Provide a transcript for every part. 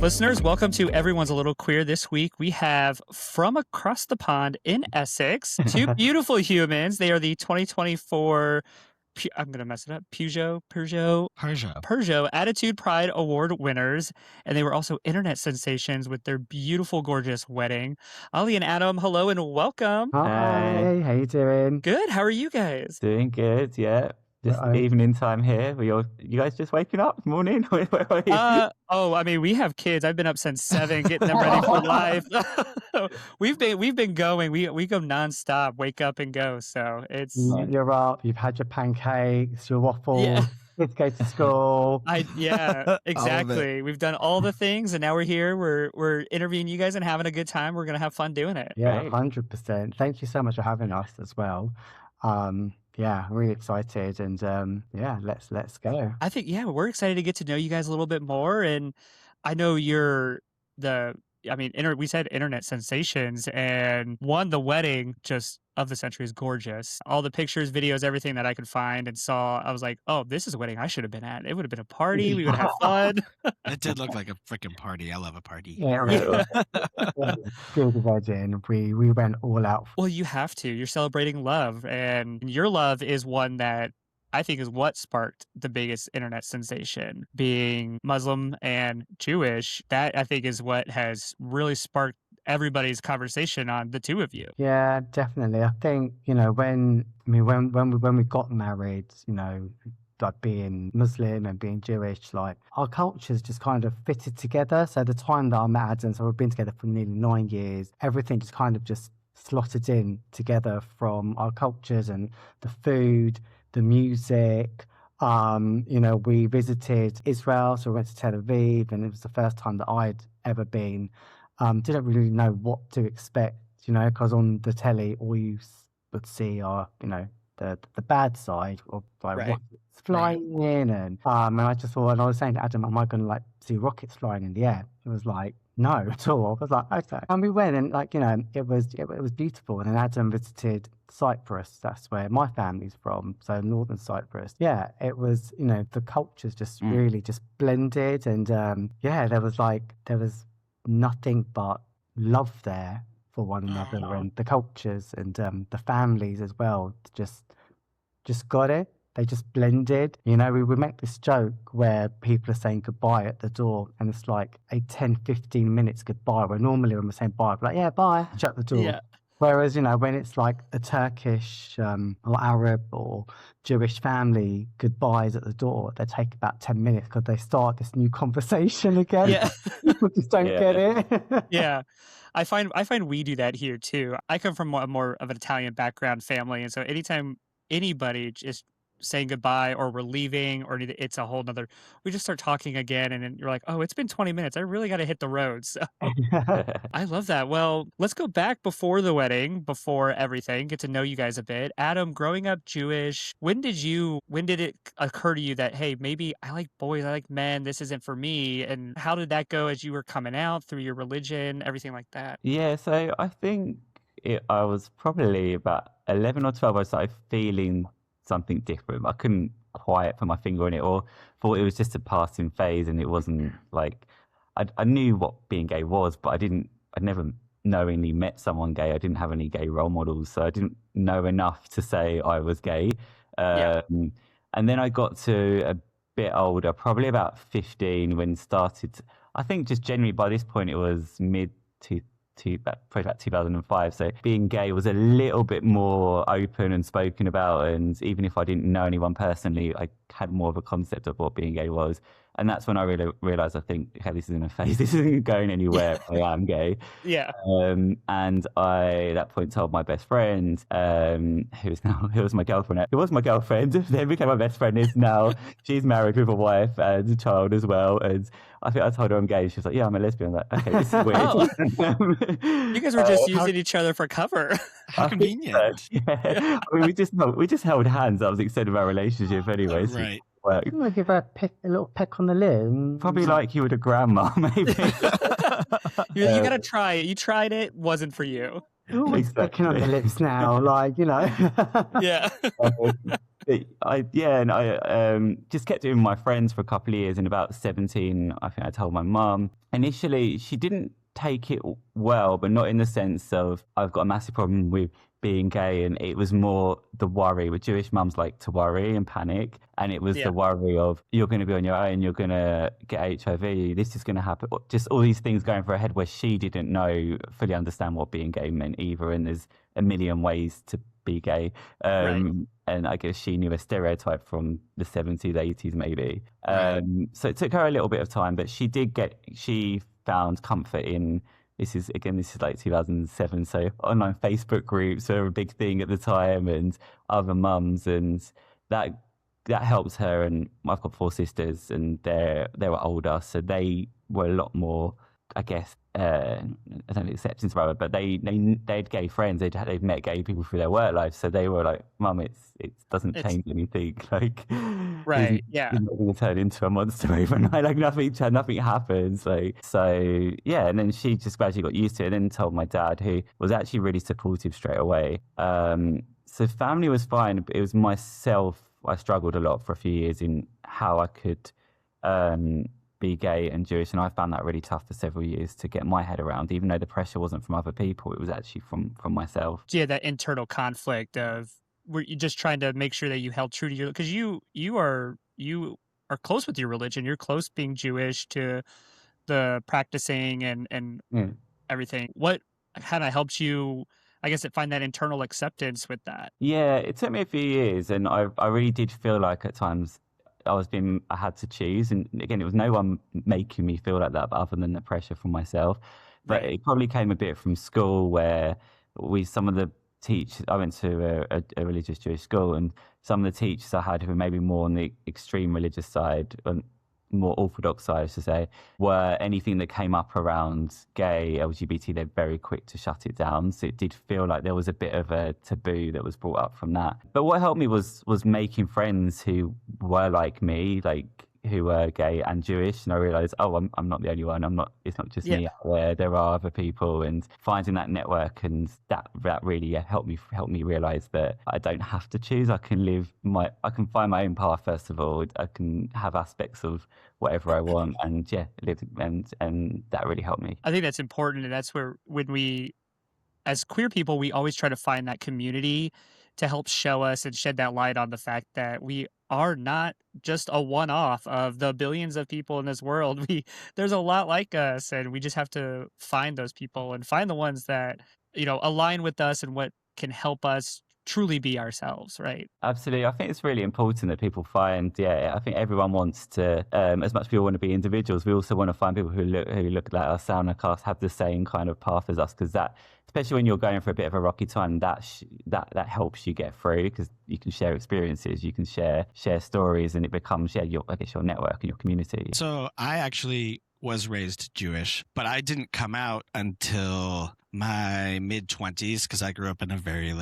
Listeners, welcome to Everyone's a Little Queer. This week we have from across the pond in Essex, two beautiful humans. They are the 2024, I'm going to mess it up, Peugeot Attitude Pride Award winners. And they were also internet sensations with their beautiful, gorgeous wedding. Ali and Adam, hello and welcome. Hi, how you doing? Good. How are you guys? Doing good, yeah. Just evening time here. You guys just waking up? Morning? Where are you? I mean, we have kids. I've been up since 7, getting them ready for life. We've been going. We go nonstop. Wake up and go. So it's you're up. You've had your pancakes, your waffles. Yeah. Kids go to school. Exactly. We've done all the things, and now we're here. We're interviewing you guys and having a good time. We're gonna have fun doing it. Yeah, 100%. Thank you so much for having us as well. Yeah, really excited, and let's go. I think we're excited to get to know you guys a little bit more, and I know you're we said internet sensations, and the wedding just of the century is gorgeous. All the pictures, videos, everything that I could find and saw, I was like, oh, this is a wedding I should have been at. It would have been a party. We would have fun. It did look like a freaking party. I love a party. Yeah, right. Good wedding. We went all out. Well, you have to. You're celebrating love, and your love is one that I think is what sparked the biggest internet sensation. Being Muslim and Jewish, that I think is what has really sparked everybody's conversation on the two of you. Yeah, definitely. I think, when we got married, like being Muslim and being Jewish, like our cultures just kind of fitted together. So the time that I met Adam, so we've been together for nearly 9 years, everything just kind of just slotted in together, from our cultures and the food, the music. We visited Israel, so we went to Tel Aviv, and it was the first time that I'd ever been. Didn't really know what to expect, because on the telly all you would see are, the bad side of like rockets flying in, and I just thought, and I was saying to Adam, am I going to see rockets flying in the air? It was like, no at all. I was like, okay. And we went, and it was beautiful. And then Adam visited Cyprus. That's where my family's from, so northern Cyprus. Yeah, it was, the cultures just really just blended, and there was nothing but love there for one another, and the cultures and the families as well just got it. They just blended. We would make this joke where people are saying goodbye at the door, and it's like a 10-15 minutes goodbye, where normally when we're saying bye, we're like, yeah, bye, shut the door. Yeah. Whereas, when it's like a Turkish or Arab or Jewish family goodbyes at the door, they take about 10 minutes because they start this new conversation again. Yeah. People just don't get it. Yeah. I find we do that here too. I come from more of an Italian background family, and so anytime anybody just saying goodbye or we're leaving or it's a whole nother, we just start talking again, and then you're like, oh, it's been 20 minutes. I really got to hit the road. So I love that. Well, let's go back before the wedding, before everything, get to know you guys a bit. Adam, growing up Jewish, when did it occur to you that, hey, maybe I like boys, I like men, this isn't for me? And how did that go as you were coming out through your religion, everything like that? Yeah, so I think I was probably about 11 or 12, I started feeling something different. I couldn't quite put my finger on it, or thought it was just a passing phase, and it wasn't like I knew what being gay was, but I'd never knowingly met someone gay. I didn't have any gay role models, so I didn't know enough to say I was gay. And then I got to a bit older, probably about 15, when I think just generally by this point it was probably about 2005. So being gay was a little bit more open and spoken about. And even if I didn't know anyone personally, I had more of a concept of what being gay was. And that's when I really realized, I think, hey, this isn't a phase. This isn't going anywhere. I am gay. Yeah. And I, at that point, told my best friend, who was my girlfriend. It was my girlfriend. Then became my best friend. Is now she's married with a wife and a child as well. And I think I told her I'm gay. She was like, yeah, I'm a lesbian. I'm like, okay, this is weird. Oh. You guys were just using each other for cover. How convenient. So, yeah. I mean, we just held hands. That was the extent of our relationship anyway. So right. You want to give her a little peck on the lip? Probably like you would a grandma, maybe. You got to try it. You tried it, wasn't for you. You're always sticking on the Exactly. lips now, like, you know. Yeah. I just kept it with my friends for a couple of years. And about 17, I think I told my mum. Initially, she didn't take it well, but not in the sense of I've got a massive problem with being gay. And it was more the worry. With Jewish mums like to worry and panic. And it was Yeah. the worry of you're going to be on your own, you're going to get HIV, this is going to happen. Just all these things going through her head where she didn't fully understand what being gay meant either. And there's a million ways to be gay. Right. And I guess she knew a stereotype from the 70s, 80s, maybe. Right. So it took her a little bit of time, but she found comfort in, this is like 2007. So online Facebook groups were a big thing at the time, and other mums, and that helps her. And I've got 4 sisters, and they were older, so they were a lot more, I guess, I don't know, acceptance rather, but they had gay friends. They'd met gay people through their work life, so they were like, "Mum, it doesn't It's change anything. Like, right. Yeah. he's not going to turn into a monster overnight. Like nothing happens. Like so, yeah." And then she just gradually got used to it, and then told my dad, who was actually really supportive straight away. So family was fine, but it was myself. I struggled a lot for a few years in how I could be gay and Jewish, and I found that really tough for several years to get my head around. Even though the pressure wasn't from other people, it was actually from myself. Yeah, that internal conflict of were you just trying to make sure that you held true to your, because you are close with your religion. You're close being Jewish to the practicing and Mm. everything. What kind of helped you, I guess, find that internal acceptance with that? Yeah, it took me a few years, and I really did feel like at times I had to choose. And again, it was no one making me feel like that, but other than the pressure from myself. But Right. it probably came a bit from school, where some of the teachers, I went to a religious Jewish school, and some of the teachers I had who were maybe more on the extreme religious side, more orthodox side, I should say, were anything that came up around gay, LGBT, they're very quick to shut it down. So it did feel like there was a bit of a taboo that was brought up from that. But what helped me was making friends who were like me, like who were gay and Jewish, and I realized, oh, I'm not the only one. It's not just Yeah. me out there. There are other people, and finding that network, and that really helped me realize that I don't have to choose. I can find my own path. First of all, I can have aspects of whatever I want, and live, and that really helped me. I think that's important, and that's where when we, as queer people, we always try to find that community to help show us and shed that light on the fact that we are not just a one-off of the billions of people in this world. There's a lot like us, and we just have to find those people and find the ones that, align with us and what can help us truly be ourselves, right? Absolutely. I think it's really important that people find, I think everyone wants to, as much as we all want to be individuals, we also want to find people who look like us, sound like us, have the same kind of path as us, because that, especially when you're going for a bit of a rocky time, that helps you get through, because you can share experiences, you can share stories, and it becomes, your network and your community. So I actually was raised Jewish, but I didn't come out until my mid-20s, because I grew up in a very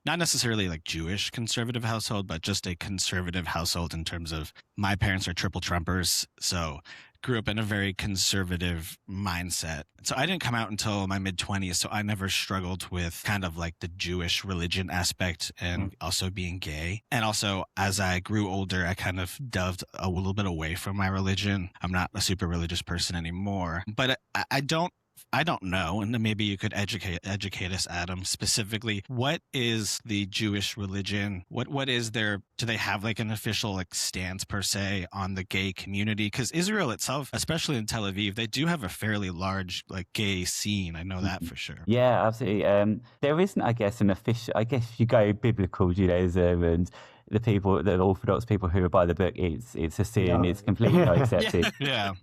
not necessarily Jewish conservative household, but just a conservative household in terms of my parents are triple Trumpers, so grew up in a very conservative mindset. So I didn't come out until my mid-20s, so I never struggled with kind of the Jewish religion aspect and also being gay. And also, as I grew older, I kind of delved a little bit away from my religion. I'm not a super religious person anymore, but I don't know, and then maybe you could educate us, Adam, specifically. What is the Jewish religion? What is their, do they have an official stance per se on the gay community? Because Israel itself, especially in Tel Aviv, they do have a fairly large gay scene. I know that for sure. Yeah, absolutely. There isn't, I guess, an official, I guess if you go biblical Judaism and the Orthodox people who are by the book, it's a sin, it's completely not accepted. Yeah.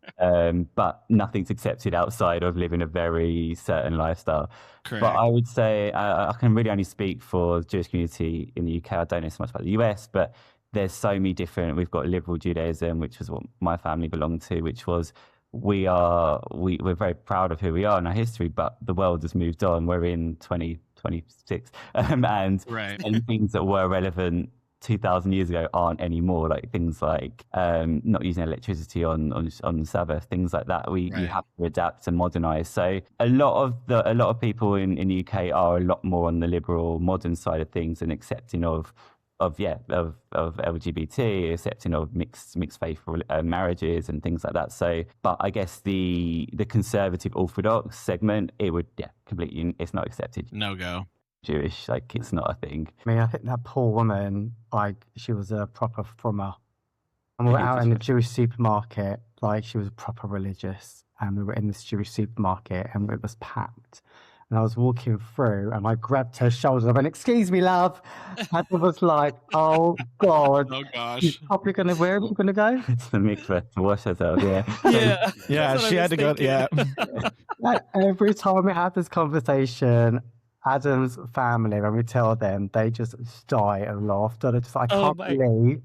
But nothing's accepted outside of living a very certain lifestyle. Correct. But I would say, I can really only speak for the Jewish community in the UK. I don't know so much about the US, but there's so many different, we've got liberal Judaism, which was what my family belonged to, which was, we're very proud of who we are in our history, but the world has moved on. We're in 2026, and Right. and things that were relevant 2,000 years ago aren't anymore. Like things like not using electricity on Sabbath, things like that. You Right. have to adapt and modernize. So a lot of people in UK are a lot more on the liberal modern side of things and accepting of LGBT, accepting of mixed faith marriages and things like that. So, but I guess the conservative Orthodox segment, it would completely, it's not accepted. No go. Jewish, like it's not a thing. I mean, I think that poor woman, like, she was a proper frummer. And we were out in a Jewish supermarket, like, she was proper religious. And we were in this Jewish supermarket and it was packed. And I was walking through and I grabbed her shoulders. I went, "Excuse me, love." And it was like, oh, God. Oh gosh. She's probably going to, where are we going to go? It's the mikveh to wash herself, yeah. Yeah. Yeah, That's what I she had was to go. thinking. Yeah. Like, every time we have this conversation, Adam's family, when we tell them, they just die and laugh. They're just like, I Oh can't my- believe,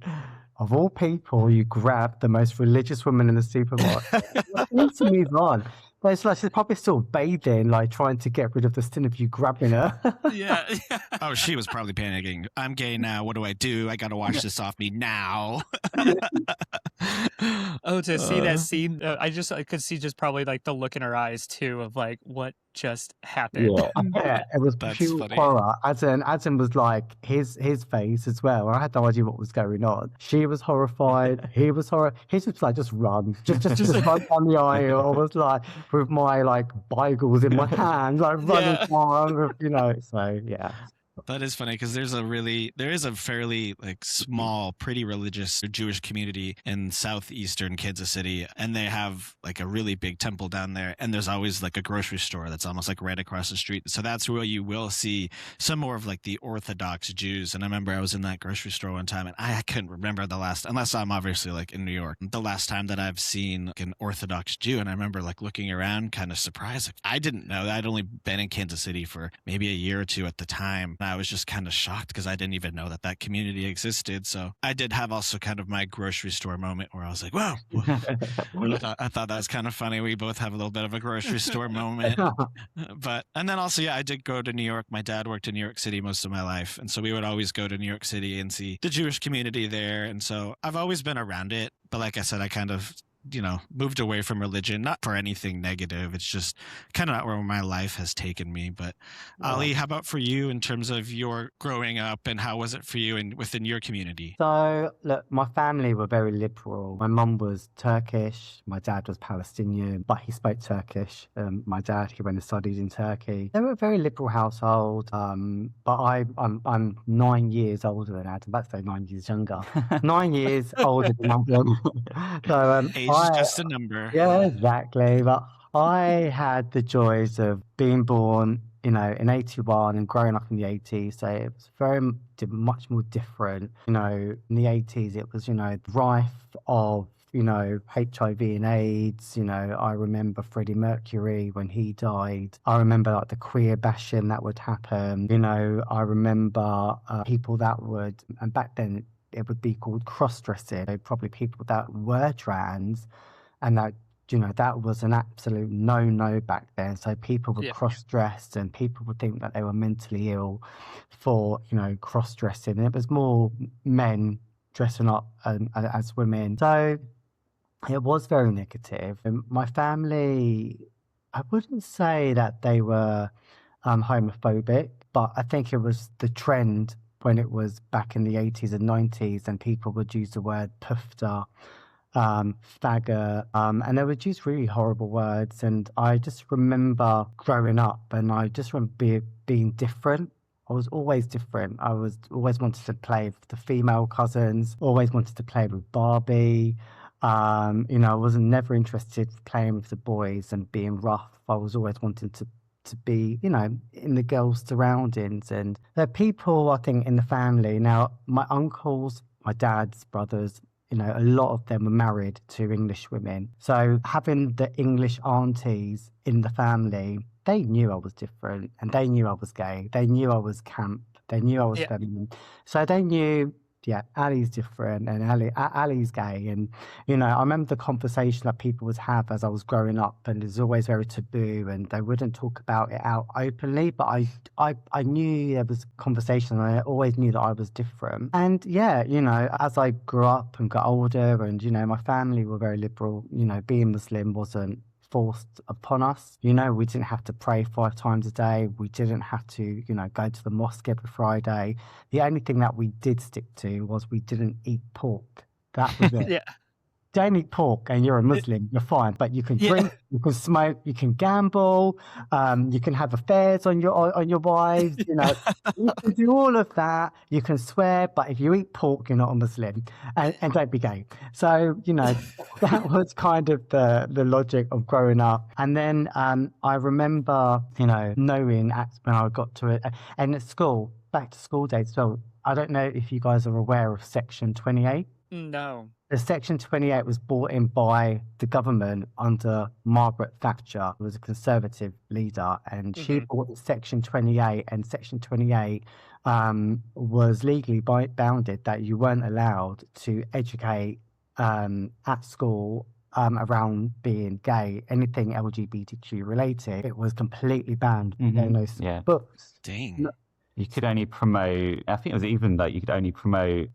of all people, you grabbed the most religious woman in the supermarket. We need to move on. But it's like she's probably still bathing, like trying to get rid of the sin of you grabbing her. Yeah. Oh, she was probably panicking. I'm gay now. What do? I got to wash this off me now. Oh, to see that scene, I could see just probably like the look in her eyes too of like what just happened. Yeah. Yeah, it was That's pure funny. horror. Adam was like his face as well. I had no idea what was going on. She was horrified. He was horrified. He was like, just run, just run down the aisle. I was like with my like Bibles in my hand, like running Yeah. along, you know. So yeah. That is funny because there is a fairly like small, pretty religious Jewish community in southeastern Kansas City, and they have like a really big temple down there, and there's always like a grocery store that's almost like right across the street. So that's where you will see some more of like the Orthodox Jews. And I remember I was in that grocery store one time, and I couldn't remember the last, unless I'm obviously like in New York, the last time that I've seen like an Orthodox Jew. And I remember like looking around, kind of surprised. Like, I didn't know that. I'd only been in Kansas City for maybe a year or two at the time. And I was just kind of shocked because I didn't even know that community existed. So I did have also kind of my grocery store moment where I was like, "Whoa!" I thought that was kind of funny. We both have a little bit of a grocery store moment. But and then also, yeah, I did go to New York. My dad worked in New York City most of my life, and so we would always go to New York City and see the Jewish community there. And so I've always been around it. But like I said, I kind of moved away from religion, not for anything negative. It's just kind of not where my life has taken me. But Ali, how about for you in terms of your growing up, and how was it for you within your community? So, look, my family were very liberal. My mum was Turkish, my dad was Palestinian, but he spoke Turkish. My dad, he went and studied in Turkey. They were a very liberal household, but I'm 9 years older than Adam. That's 9 years younger. 9 years older than Adam. So, Age is just a number. yeah, exactly. But I had the joys of being born, in 81 and growing up in the 80s. So it was much more different. In the 80s, it was, rife of, HIV and AIDS. I remember Freddie Mercury when he died. I remember like the queer bashing that would happen. I remember people that would, and back then it would be called cross-dressing. Probably people that were trans, and that that was an absolute no back then. So people would cross-dress, and people would think that they were mentally ill for cross-dressing. And it was more men dressing up as women. So it was very negative. And my family, I wouldn't say that they were homophobic, but I think it was the trend when it was back in the 80s and 90s, and people would use the word pufta, faggot, and they would use really horrible words. And I just remember growing up, and I just remember being different. I was always different. I was always wanted to play with the female cousins, always wanted to play with Barbie. I was never interested in playing with the boys and being rough. I was always wanting to be, in the girls' surroundings. And there are people, I think, in the family. Now, my uncles, my dad's brothers, a lot of them were married to English women. So having the English aunties in the family, they knew I was different, and they knew I was gay. They knew I was camp. They knew I was feminine. So they knew yeah, Ali's different, and Ali's gay, and I remember the conversation that people would have as I was growing up, and it was always very taboo, and they wouldn't talk about it out openly. But I knew there was conversation, and I always knew that I was different. And yeah, as I grew up and got older, and my family were very liberal. Being Muslim wasn't forced upon us. We didn't have to pray 5 times a day. We didn't have to, go to the mosque every Friday. The only thing that we did stick to was we didn't eat pork. That was it. Yeah. Don't eat pork and you're a Muslim, you're fine. But you can Yeah. drink, you can smoke, you can gamble, you can have affairs on your wives, you can do all of that. You can swear, but if you eat pork, you're not a Muslim, and don't be gay. So that was kind of the logic of growing up. And then I remember knowing when I got to it, and at school, back to school days as well. I don't know if you guys are aware of Section 28. No. The Section 28 was brought in by the government under Margaret Thatcher, who was a Conservative leader, and she brought the Section 28, and Section 28 was legally bounded that you weren't allowed to educate at school around being gay, anything LGBTQ related. It was completely banned. Books. Dang. You could only promote, I think it was even like you could only promote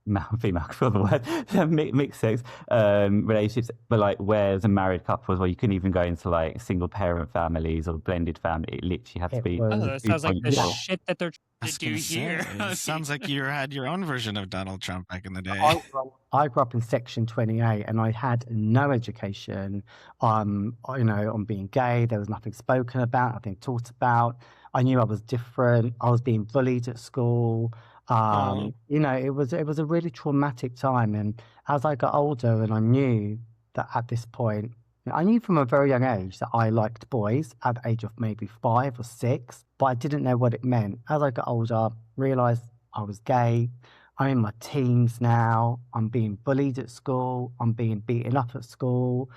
male and female, I feel the word, mixed sex relationships, but like whereas a married couple as well, you couldn't even go into like single parent families or blended family. It literally had to be. Oh, that sounds like the Yeah. shit that they're I trying was to do gonna say, here. it sounds like you had your own version of Donald Trump back in the day. I grew up in Section 28, and I had no education on being gay. There was nothing spoken about, nothing taught about. I knew I was different. I was being bullied at school. It was a really traumatic time. And as I got older, and I knew that at this point, I knew from a very young age that I liked boys at the age of maybe 5 or 6, but I didn't know what it meant. As I got older, realized I was gay. I'm in my teens now. I'm being bullied at school. I'm being beaten up at school.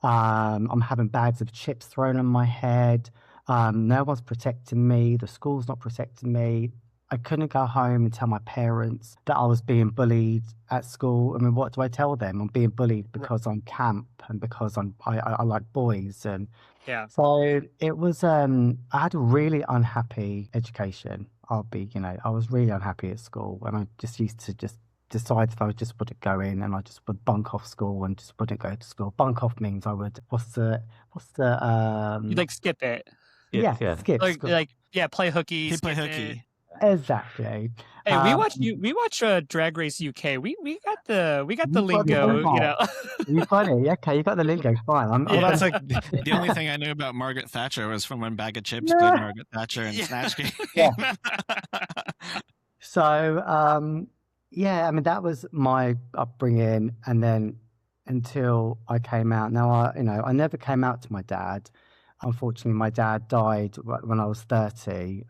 I'm having bags of chips thrown on my head. No one's protecting me. The school's not protecting me. I couldn't go home and tell my parents that I was being bullied at school. I mean, what do I tell them? I'm being bullied because I'm camp and because I like boys. And Yeah. so it was, I had a really unhappy education. I was really unhappy at school, and I just used to just decide if I just wouldn't go in, and I just would bunk off school and just wouldn't go to school. Bunk off means I would, You like skip it. skip school. Play hooky. He play skip hooky. it. Exactly. Hey, we watch Drag Race UK. We got the You got the lingo, lingo. You got it. Okay, you got the lingo. Fine. Well, that's like the only thing I knew about Margaret Thatcher was from when Bag of Chips did Margaret Thatcher and Snatch Game. Yeah. So, I mean, that was my upbringing, and then until I came out. Now, I never came out to my dad. Unfortunately, my dad died when I was 30,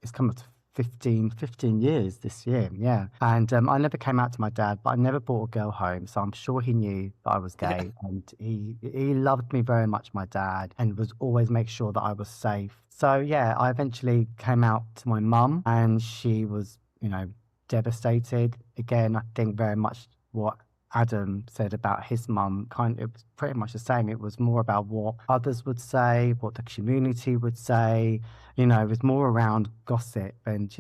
it's come up to 15 years this year, yeah. And I never came out to my dad, but I never brought a girl home, so I'm sure he knew that I was gay, and he loved me very much, my dad, and was always make sure that I was safe. So yeah, I eventually came out to my mum, and she was, devastated. Again, I think very much what Adam said about his mum, it was pretty much the same. It was more about what others would say, what the community would say. It was more around gossip, and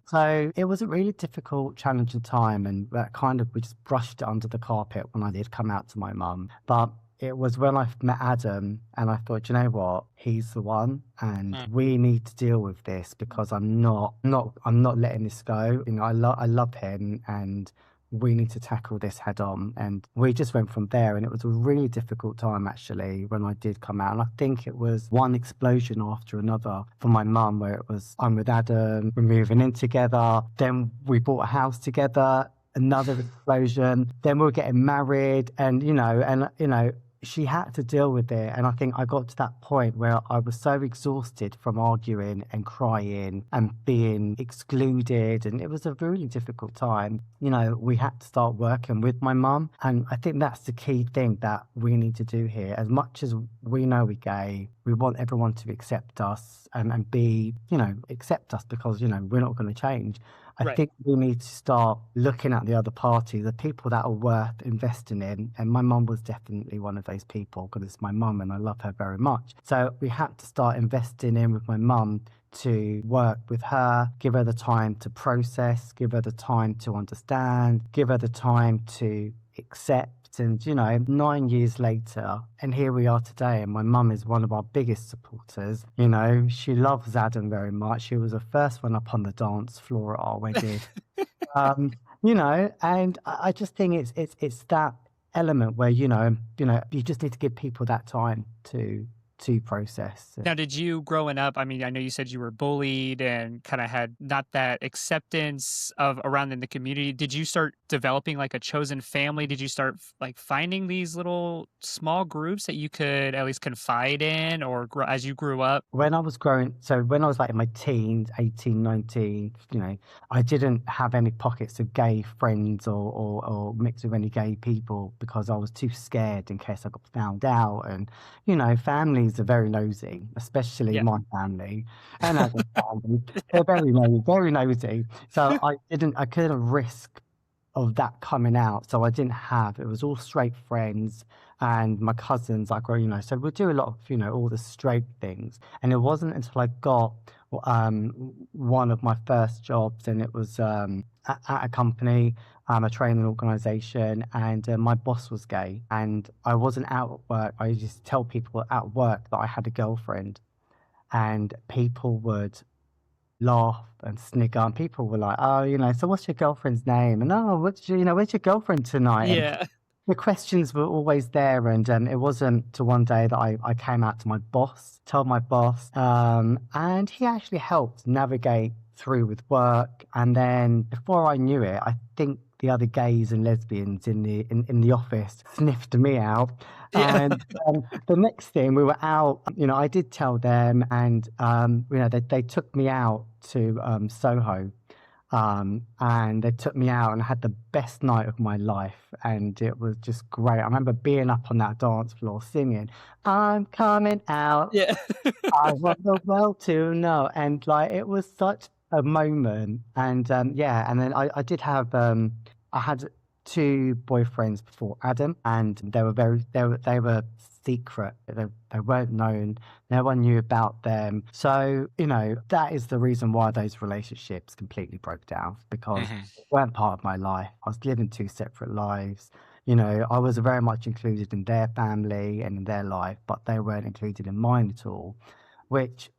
so it was a really difficult, challenging time, and that we just brushed it under the carpet when I did come out to my mum. But it was when I met Adam, and I thought, you know what, he's the one, and we need to deal with this, because I'm not letting this go. I love him, and we need to tackle this head on. And we just went from there, and it was a really difficult time actually when I did come out. And I think it was one explosion after another for my mum, where it was, I'm with Adam, we're moving in together, then we bought a house together, another explosion, then we were getting married, and she had to deal with it. And I think I got to that point where I was so exhausted from arguing and crying and being excluded. And it was a really difficult time. We had to start working with my mum. And I think that's the key thing that we need to do here. As much as we know we're gay, we want everyone to accept us and be, accept us because, we're not going to change. I Right. think we need to start looking at the other party, the people that are worth investing in. And my mum was definitely one of those people because it's my mum and I love her very much. So we had to start investing in with my mum to work with her, give her the time to process, give her the time to understand, give her the time to accept. And 9 years later, and here we are today, and my mum is one of our biggest supporters. She loves Adam very much. She was the first one up on the dance floor at our wedding. And I just think it's that element where you just need to give people that time to process. Now, did you growing up, I mean, I know you said you were bullied and kind of had not that acceptance of around in the community. Did you start developing like a chosen family? Did you start like finding these little small groups that you could at least confide in or grow as you grew up? When I was like in my teens, 18, 19, I didn't have any pockets of gay friends or mix with any gay people because I was too scared in case I got found out. And, families are very nosy, especially Yeah. my family and other family. They're very nosy, very nosy. So I couldn't risk of that coming out. So I didn't have, it was all straight friends and my cousins, so we'll do a lot of, all the straight things. And it wasn't until I got one of my first jobs, and it was at a company, a training organization, and my boss was gay and I wasn't out at work. I used to tell people at work that I had a girlfriend, and people would laugh and snigger, and people were like, oh, so what's your girlfriend's name? And where's your girlfriend tonight? And Yeah. the questions were always there. And it wasn't to one day that I came out to my boss, told my boss, and he actually helped navigate through with work. And then before I knew it, I think the other gays and lesbians in the office sniffed me out. Yeah. And the next thing, we were out, I did tell them, and they took me out to Soho, and they took me out and I had the best night of my life, and it was just great. I remember being up on that dance floor singing, I'm coming out, Yeah. I want the world to know. And like, it was such a moment. And and then I did have I had two boyfriends before Adam, and they were secret. They weren't known. No one knew about them. So that is the reason why those relationships completely broke down, because Mhm. they weren't part of my life. I was living two separate lives. I was very much included in their family and in their life, but they weren't included in mine at all, which,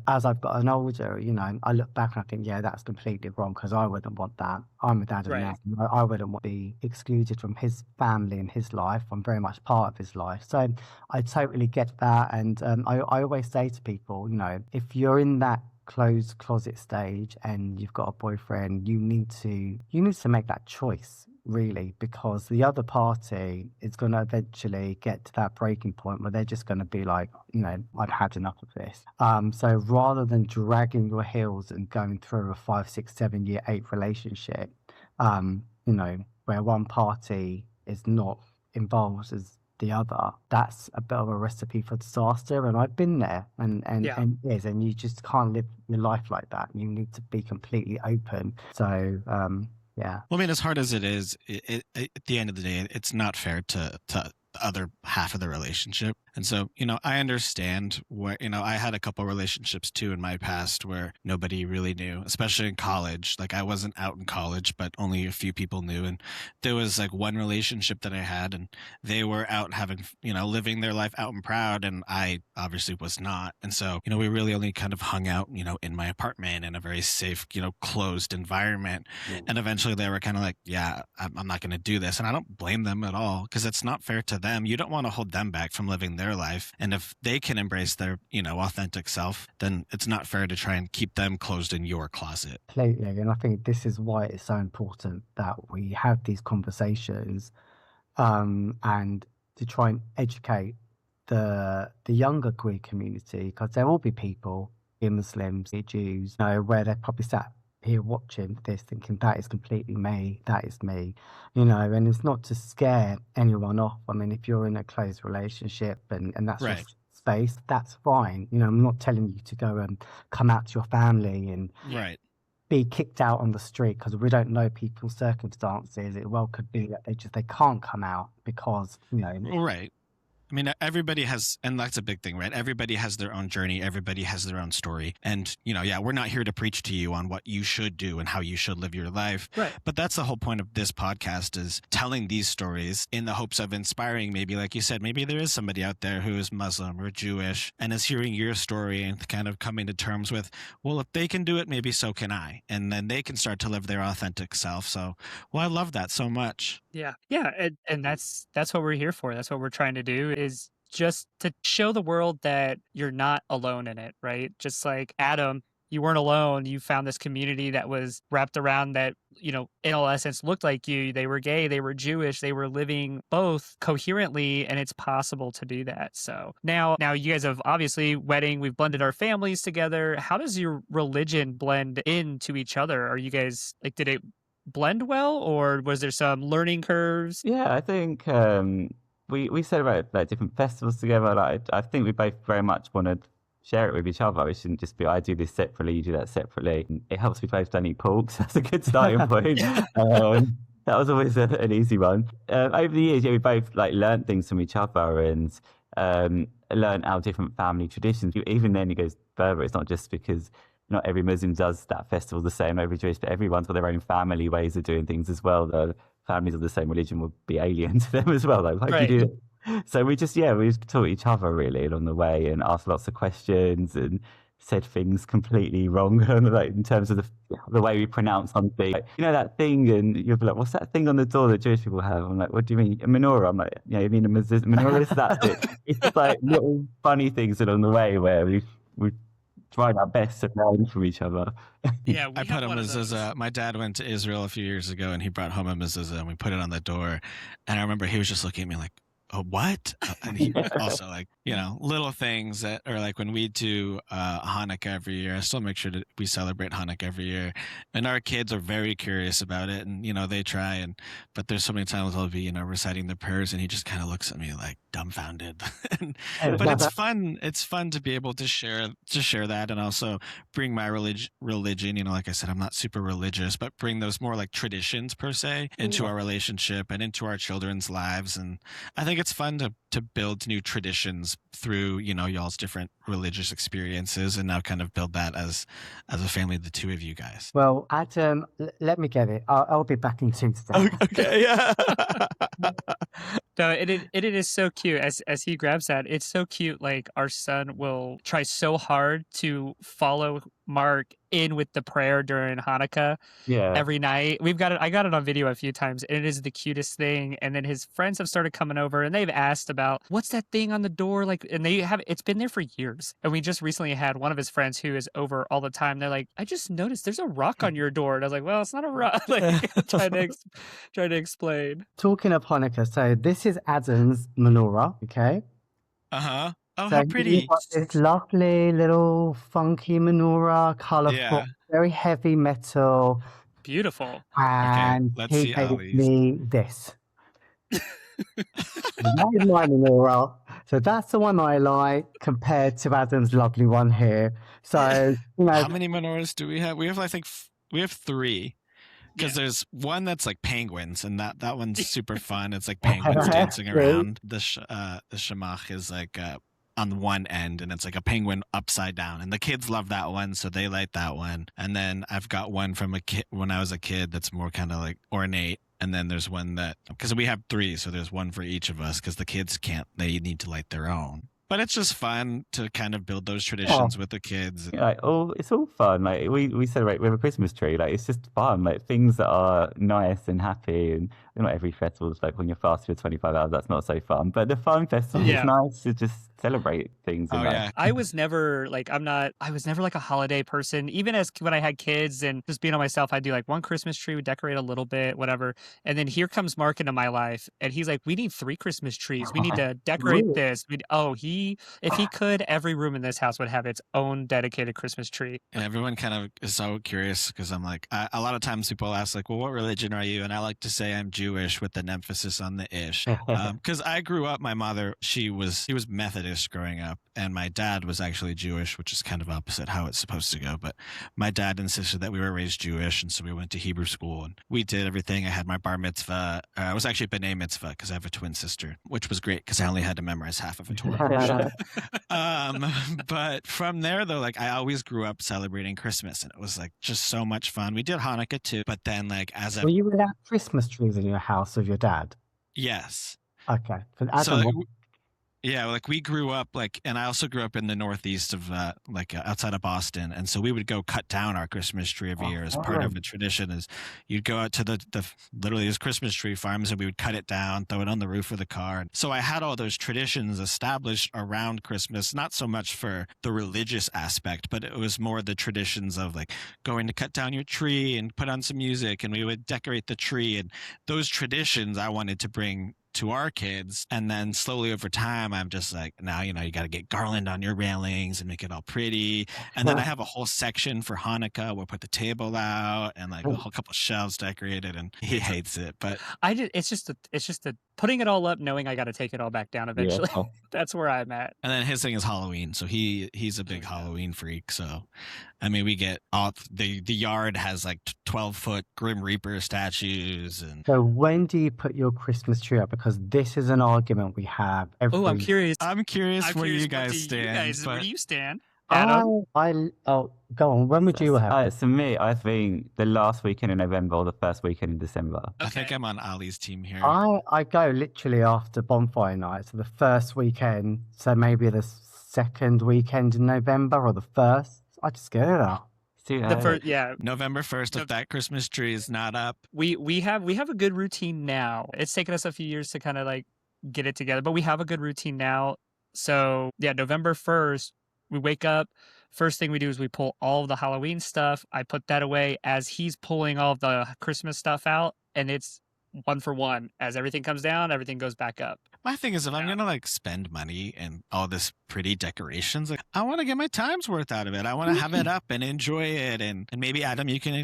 as I've gotten older, I look back and I think, yeah, that's completely wrong, because I wouldn't want that. I'm with Adam now. Right. I wouldn't want to be excluded from his family and his life. I'm very much part of his life. So I totally get that. And I always say to people, if you're in that closed closet stage and you've got a boyfriend, you need to make that choice, really, because the other party is going to eventually get to that breaking point where they're just going to be like, I've had enough of this. So rather than dragging your heels and going through a 5, 6, 7 year, 8 relationship, where one party is not involved as the other, that's a bit of a recipe for disaster. And I've been there, and Yeah. and you just can't live your life like that. You need to be completely open. So yeah. Well, I mean, as hard as it is, at the end of the day, it's not fair to the other half of the relationship. And so, I understand where, I had a couple relationships too in my past where nobody really knew, especially in college. Like, I wasn't out in college, but only a few people knew. And there was like one relationship that I had, and they were out having, living their life out and proud. And I obviously was not. And so, we really only kind of hung out, in my apartment in a very safe, closed environment. And eventually they were kind of like, yeah, I'm not going to do this. And I don't blame them at all, because it's not fair to them. You don't want to hold them back from living their life. And if they can embrace their, authentic self, then it's not fair to try and keep them closed in your closet. Completely. And I think this is why it's so important that we have these conversations, and to try and educate the younger queer community, because there will be people, be Muslims, be Jews, where they're probably sat here watching this thinking, that is completely me, that is me, and it's not to scare anyone off. I mean, if you're in a closed relationship and that's your Right. space, that's fine. You know, I'm not telling you to go and come out to your family and Right. be kicked out on the street because we don't know people's circumstances. It well could be that they can't come out because, you know. Right. I mean, everybody has, and that's a big thing, right? Everybody has their own journey. Everybody has their own story. And, you know, yeah, we're not here to preach to you on what you should do and how you should live your life. Right. But that's the whole point of this podcast, is telling these stories in the hopes of inspiring, maybe, like you said, maybe there is somebody out there who is Muslim or Jewish and is hearing your story and kind of coming to terms with, well, if they can do it, maybe so can I. And then they can start to live their authentic self. So, well, I love that so much. Yeah. Yeah. And that's what we're here for. That's what we're trying to do, is just to show the world that you're not alone in it, right? Just like Adam, you weren't alone. You found this community that was wrapped around that, you know, in all essence looked like you. They were gay, they were Jewish, they were living both coherently, and it's possible to do that. So now you guys have obviously wedding, we've blended our families together. How does your religion blend into each other? Are you guys like, did it blend well, or was there some learning curves? Yeah, I think we celebrate like different festivals together. Like I think we both very much want to share it with each other. It shouldn't just be I do this separately, you do that separately. It helps we both don't eat pork, so that's a good starting point. That was always an easy one. Over the years, yeah, we both like learned things from each other and learned our different family traditions. Even then, it goes further. It's not just because not every Muslim does that festival the same, every Jewish, but everyone's got their own family ways of doing things as well. The families of the same religion would be alien to them as well. Like Right. you do. So we just taught each other really along the way and asked lots of questions and said things completely wrong, like in terms of the way we pronounce something. Like, you know that thing, and you'll be like, "What's that thing on the door that Jewish people have?" I'm like, "What do you mean, a menorah?" I'm like, "Yeah, you mean a menorah? That's it." It's just like little funny things along the way where we tried our best to learn from each other. Yeah, I put a mezuzah. My dad went to Israel a few years ago, and he brought home a mezuzah, and we put it on the door. And I remember he was just looking at me like, "Oh, what?" And he also, like, you know, little things that are like when we do Hanukkah every year. I still make sure that we celebrate Hanukkah every year, and our kids are very curious about it, and you know they try. But there's so many times I'll be, you know, reciting the prayers, and he just kind of looks at me like dumbfounded. But it's fun. It's fun to be able to share that, and also bring my religion. You know, like I said, I'm not super religious, but bring those more like traditions per se into our relationship and into our children's lives. And I think it's fun to build new traditions through, you know, y'all's different religious experiences, and now kind of build that as a family, the two of you guys. Well, Adam, let me get it. I'll be back in Tuesday. Okay, yeah. No, it is so cute as he grabs that. It's so cute. Like, our son will try so hard to follow Mark in with the prayer during Hanukkah every night. I got it on video a few times, and it is the cutest thing. And then his friends have started coming over, and they've asked about what's that thing on the door, like, and it's been there for years. And we just recently had one of his friends who is over all the time. They're like, "I just noticed there's a rock on your door," and I was like, "Well, it's not a rock." Like, trying to explain. Talking of Hanukkah, so this is Adam's menorah, okay? Oh, So how pretty. you've got this lovely little funky menorah, colourful, very heavy metal. Beautiful. And let's he see gave Ali's. me this. That is my menorah. So that's the one I like compared to Adam's lovely one here. So, you know, How many menorahs do we have? We have, I think, we have 3. Because there's one that's like penguins, and that one's super fun. It's like penguins dancing around. The shemach is like on one end, and it's like a penguin upside down. And the kids love that one, so they like that one. And then I've got one from a kid when I was a kid that's more kind of like ornate. And then there's one that, because we have 3, so there's one for each of us, because the kids they need to light their own. But it's just fun to kind of build those traditions with the kids. Like, it's all fun. Like we celebrate with a Christmas tree. Like, it's just fun. Like, things that are nice and happy. And not every festival is like when you're fasting for 25 hours. That's not so fun. But the fun festival is nice to just celebrate things. Oh, yeah. I was never like a holiday person. Even when I had kids and just being on myself, I'd do like one Christmas tree, would decorate a little bit, whatever. And then here comes Mark into my life, and he's like, "We need 3 Christmas trees. We need to decorate this." If he could, every room in this house would have its own dedicated Christmas tree. And everyone kind of is so curious, because I'm like, a lot of times people ask like, "Well, what religion are you?" And I like to say I'm Jewish with an emphasis on the ish. Because I grew up, my mother, she was Methodist. Yiddish growing up, and my dad was actually Jewish, which is kind of opposite how it's supposed to go. But my dad insisted that we were raised Jewish, and so we went to Hebrew school, and we did everything. I had my bar mitzvah. I was actually b'nai mitzvah because I have a twin sister, which was great because I only had to memorize half of a Torah. But from there, though, like I always grew up celebrating Christmas, and it was like just so much fun. We did Hanukkah too, but then like as a Were you allowed Christmas trees in your house with your dad? yes. Okay. But Adam, So like, yeah, like we grew up like, and I also grew up in the northeast of outside of Boston, and so we would go cut down our Christmas tree every year as part of the tradition. Is you'd go out to the literally these Christmas tree farms, and we would cut it down, throw it on the roof of the car. So I had all those traditions established around Christmas, not so much for the religious aspect, but it was more the traditions of like going to cut down your tree and put on some music, and we would decorate the tree, and those traditions I wanted to bring to our kids. And then slowly over time, I'm just like, now, you got to get garland on your railings and make it all pretty. And then I have a whole section for Hanukkah. We'll put the table out and like a whole couple shelves decorated, and he hates it. But it's just the putting it all up, knowing I got to take it all back down eventually. Yeah. That's where I'm at. and then his thing is Halloween. So he's a big Halloween freak. So, I mean, we get all the yard has like 12-foot Grim Reaper statues. And so when do you put your Christmas tree up? Because this is an argument we have every. Oh, I'm curious. I'm curious where curious, you what guys do stand. where do you stand? Adam? Oh, go on. When would you have? So me, I think the last weekend in November or the first weekend in December. I think I'm on Ali's team here. I go literally after bonfire night, so the first weekend, so maybe the second weekend in November or the first. I just go there. The first, yeah. November 1st, if that Christmas tree is not up. We have a good routine now. It's taken us a few years to kind of like get it together, but we have a good routine now. So yeah, November 1st, we wake up. First thing we do is we pull all of the Halloween stuff. I put that away as he's pulling all of the Christmas stuff out, and it's one for one. As everything comes down, everything goes back up. My thing is, if I'm gonna like spend money and all this pretty decorations, like I want to get my time's worth out of it. I want to have it up and enjoy it, and maybe Adam, you can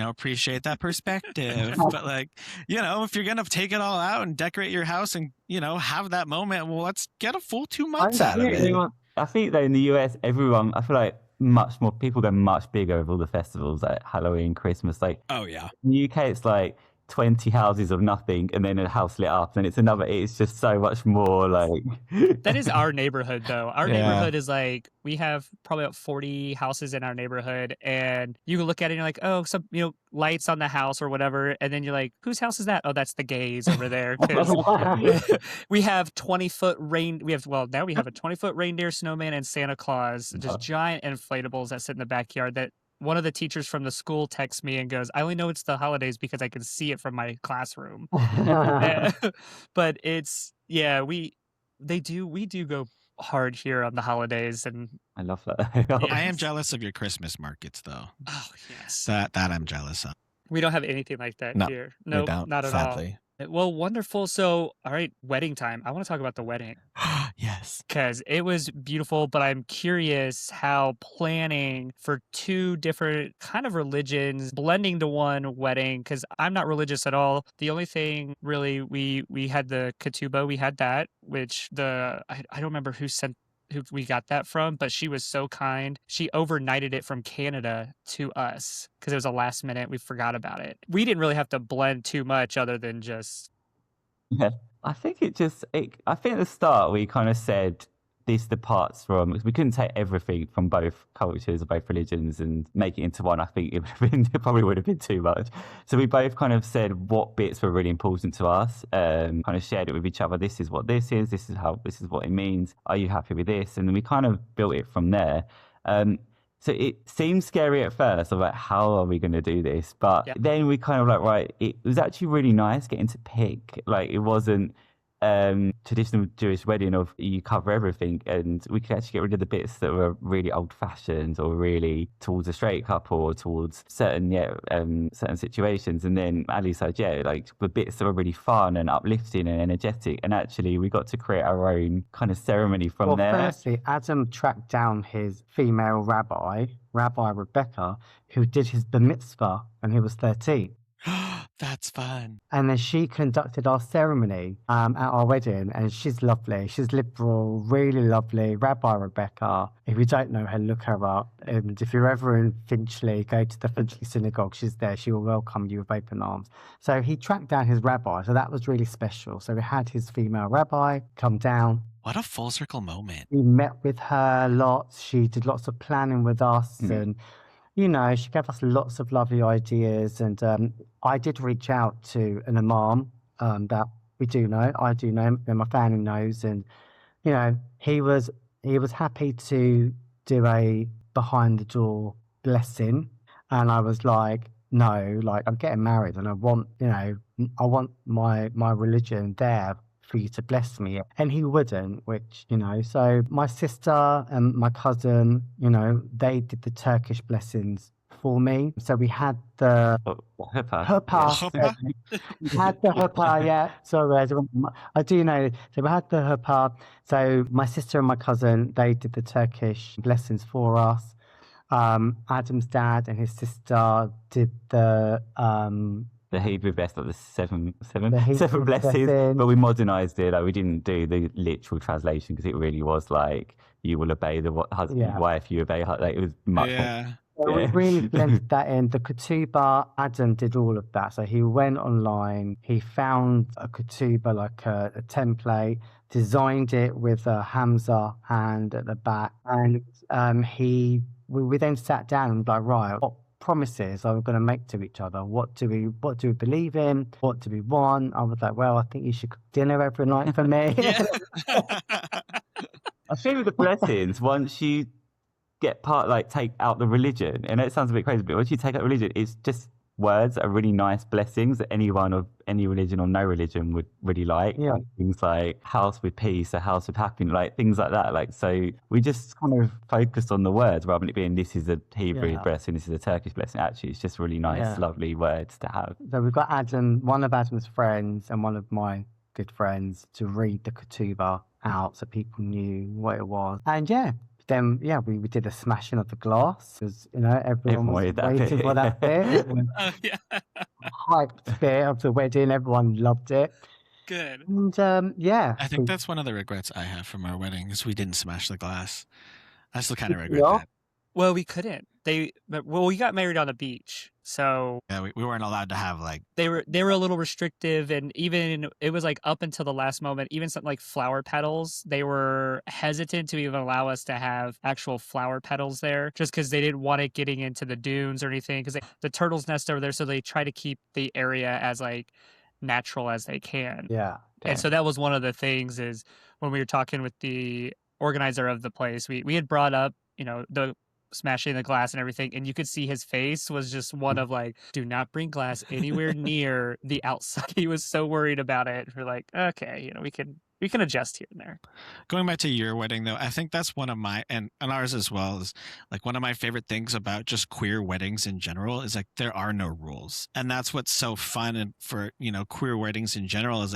appreciate that perspective. But like, if you're gonna take it all out and decorate your house and have that moment, well, let's get a full 2 months out of it. I think though in the US, I feel like much more people go much bigger with all the festivals like Halloween, Christmas. Like, oh yeah, in the UK, it's like 20 houses of nothing and then a house lit up, and it's just so much more like that is our neighborhood though. Our neighborhood is like, we have probably about 40 houses in our neighborhood, and you can look at it and you're like, oh, some lights on the house or whatever, and then you're like, whose house is that? Oh, that's the gays over there. We have 20-foot now we have a 20-foot reindeer, snowman, and Santa Claus, just giant inflatables that sit in the backyard. That one of the teachers from the school texts me and goes, I only know it's the holidays because I can see it from my classroom. But we do go hard here on the holidays, and I love that. I am jealous of your Christmas markets though. Oh yes, that I'm jealous of. We don't have anything like that here. No, not at sadly. all. Well, wonderful. So, all right, wedding time. I want to talk about the wedding. Yes. Because it was beautiful, but I'm curious how planning for two different kind of religions blending to one wedding, because I'm not religious at all. The only thing really, we had the ketubah, we had that, which I don't remember who we got that from, but she was so kind. She overnighted it from Canada to us because it was a last minute. We forgot about it. We didn't really have to blend too much other than just. Yeah, I think I think at the start we kind of said this departs from, we couldn't take everything from both cultures or both religions and make it into one. I think it probably would have been too much. So we both kind of said what bits were really important to us, kind of shared it with each other. This is what this is what it means. Are you happy with this? And then we kind of built it from there. So it seemed scary at first, of like, how are we going to do this? But then we kind of like, right, it was actually really nice getting to pick. Like, it wasn't traditional Jewish wedding of you cover everything, and we could actually get rid of the bits that were really old-fashioned or really towards a straight couple or towards certain situations. And then Ali said, like the bits that were really fun and uplifting and energetic, and actually we got to create our own kind of ceremony from there. Firstly, Adam tracked down his female Rabbi Rebecca, who did his bar mitzvah when he was 13. That's fun. And then she conducted our ceremony at our wedding, and she's lovely. She's liberal, really lovely. Rabbi Rebecca. If you don't know her, look her up. And if you're ever in Finchley, go to the Finchley Synagogue. She's there. She will welcome you with open arms. So he tracked down his rabbi. So that was really special. So we had his female rabbi come down. What a full circle moment. We met with her lots. She did lots of planning with us, and you know, she gave us lots of lovely ideas. And I did reach out to an imam that we do know. I do know, and my family knows. And you know, he was happy to do a behind the door blessing, and I was like, no, like I'm getting married, and I want, you know, I want my religion there for you to bless me. And he wouldn't, which, you know, so my sister and my cousin, you know, they did the Turkish blessings for me. So we had the Huppah. we had the huppah, yeah. Sorry, I do know. So we had the huppah. So my sister and my cousin, they did the Turkish blessings for us. Adam's dad and his sister did the Hebrew best, like the seven Hebrew blessings, blessing. but we modernized it. Like we didn't do the literal translation because it really was like you will obey the husband, wife, you obey her. Like it was much more. So we really blended that in. The ketubah, Adam did all of that. So he went online, he found a ketubah, like a template, designed it with a Hamza hand at the back, and we then sat down and was like, right, what promises are we going to make to each other? What do we believe in? What do we want? I was like, well, I think you should cook dinner every night for me. I think with the blessings, once you get take out the religion, and it sounds a bit crazy, but once you take out religion, it's just words that are really nice blessings that anyone of any religion or no religion would really like. Yeah. Things like house with peace, a house with happiness, like things like that. Like, so we just kind of focused on the words rather than it being this is a Hebrew blessing, this is a Turkish blessing. Actually, it's just really nice, lovely words to have. So we've got Adam, one of Adam's friends and one of my good friends, to read the ketubah out so people knew what it was. And then we did a smashing of the glass because, you know, everyone was waiting for that bit. Hyped bit of the wedding. Everyone loved it. Good. And I think that's one of the regrets I have from our wedding is we didn't smash the glass. I still kind of regret that. Well, we couldn't. We got married on the beach, so we weren't allowed to have they were a little restrictive, and even it was like up until the last moment. Even something like flower petals, they were hesitant to even allow us to have actual flower petals there, just because they didn't want it getting into the dunes or anything. Because the turtles nest over there, so they try to keep the area as natural as they can. Yeah. And so that was one of the things is when we were talking with the organizer of the place, we had brought up, you know, the smashing the glass and everything, and you could see his face was just one of do not bring glass anywhere near the outside. He was so worried about it. We're like, okay, you know, we can adjust here and there. Going back to your wedding though, I think that's one of my and ours as well is one of my favorite things about just queer weddings in general is there are no rules. And that's what's so fun and for, you know, queer weddings in general is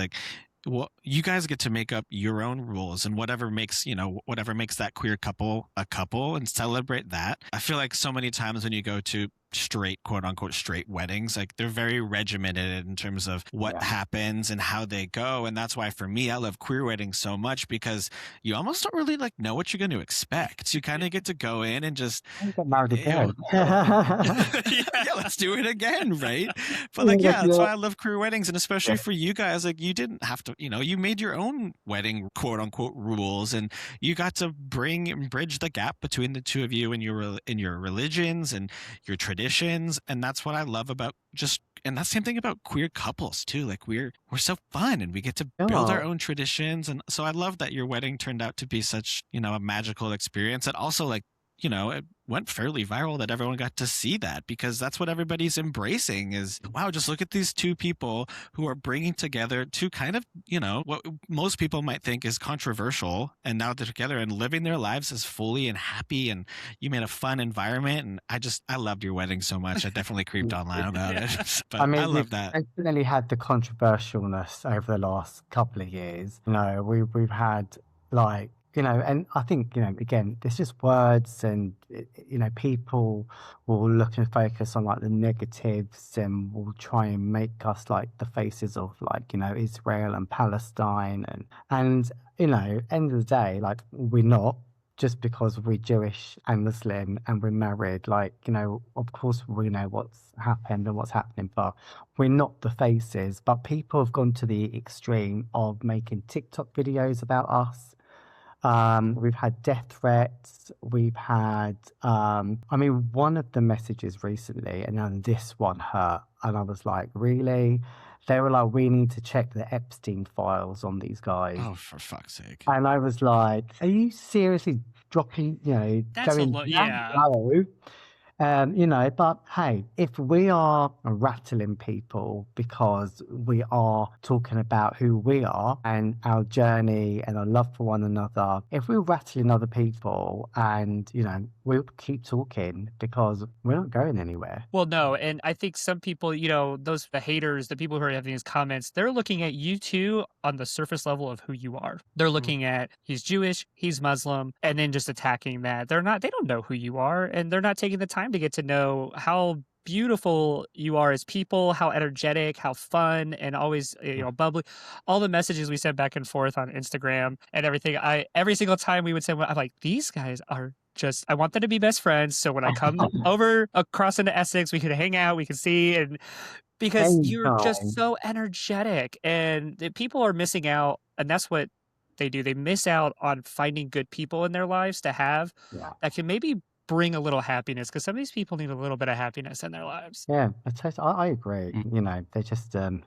well, you guys get to make up your own rules and whatever makes that queer couple a couple and celebrate that. I feel like so many times when you go to straight, quote unquote, straight weddings, they're very regimented in terms of what happens and how they go. And that's why for me, I love queer weddings so much because you almost don't really know what you're going to expect. You kind of get to go in and just get married again. Let's do it again, right? But that's why I love queer weddings, and especially for you guys, you didn't have to, you know, you made your own wedding, quote unquote, rules, and you got to bring and bridge the gap between the two of you and your religions and your traditions. And that's what I love about and that's the same thing about queer couples too. We're so fun and we get to build our own traditions. And so I love that your wedding turned out to be such, you know, a magical experience. And also you know, it went fairly viral that everyone got to see that because that's what everybody's embracing is, wow, just look at these two people who are bringing together two kind of, you know, what most people might think is controversial. And now they're together and living their lives as fully and happy. And you made a fun environment. And I loved your wedding so much. I definitely creeped online about it. But I love that. We've definitely had the controversialness over the last couple of years. You know, we've had and I think, again, there's just words, and people will look and focus on like the negatives, and will try and make us like the faces of like, Israel and Palestine, and end of the day, like, we're not, just because we're Jewish and Muslim and we're married. Like, of course we know what's happened and what's happening, but we're not the faces. But people have gone to the extreme of making TikTok videos about us. We've had death threats. We've had, one of the messages recently, and then this one hurt. And I was like, really? They were like, we need to check the Epstein files on these guys. Oh, for fuck's sake. And I was like, are you seriously dropping, That's going a that yeah. low? But hey, if we are rattling people because we are talking about who we are and our journey and our love for one another, if we're rattling other people, and we'll keep talking because we're not going anywhere. Well, no, and I think some people, the haters, the people who are having these comments, they're looking at you too on the surface level of who you are. They're looking at he's Jewish, he's Muslim, and then just attacking that. They don't know who you are, and they're not taking the time to get to know how beautiful you are as people, how energetic, how fun, and always bubbly. All the messages we sent back and forth on Instagram and everything. Every single time we would send, I'm like, these guys are just, I want them to be best friends. So when I come over across into Essex, we could hang out, we could see, and because you're just so energetic, and the people are missing out, and that's what they do. They miss out on finding good people in their lives to have that can maybe bring a little happiness, because some of these people need a little bit of happiness in their lives. Yeah, I agree. They're just sad.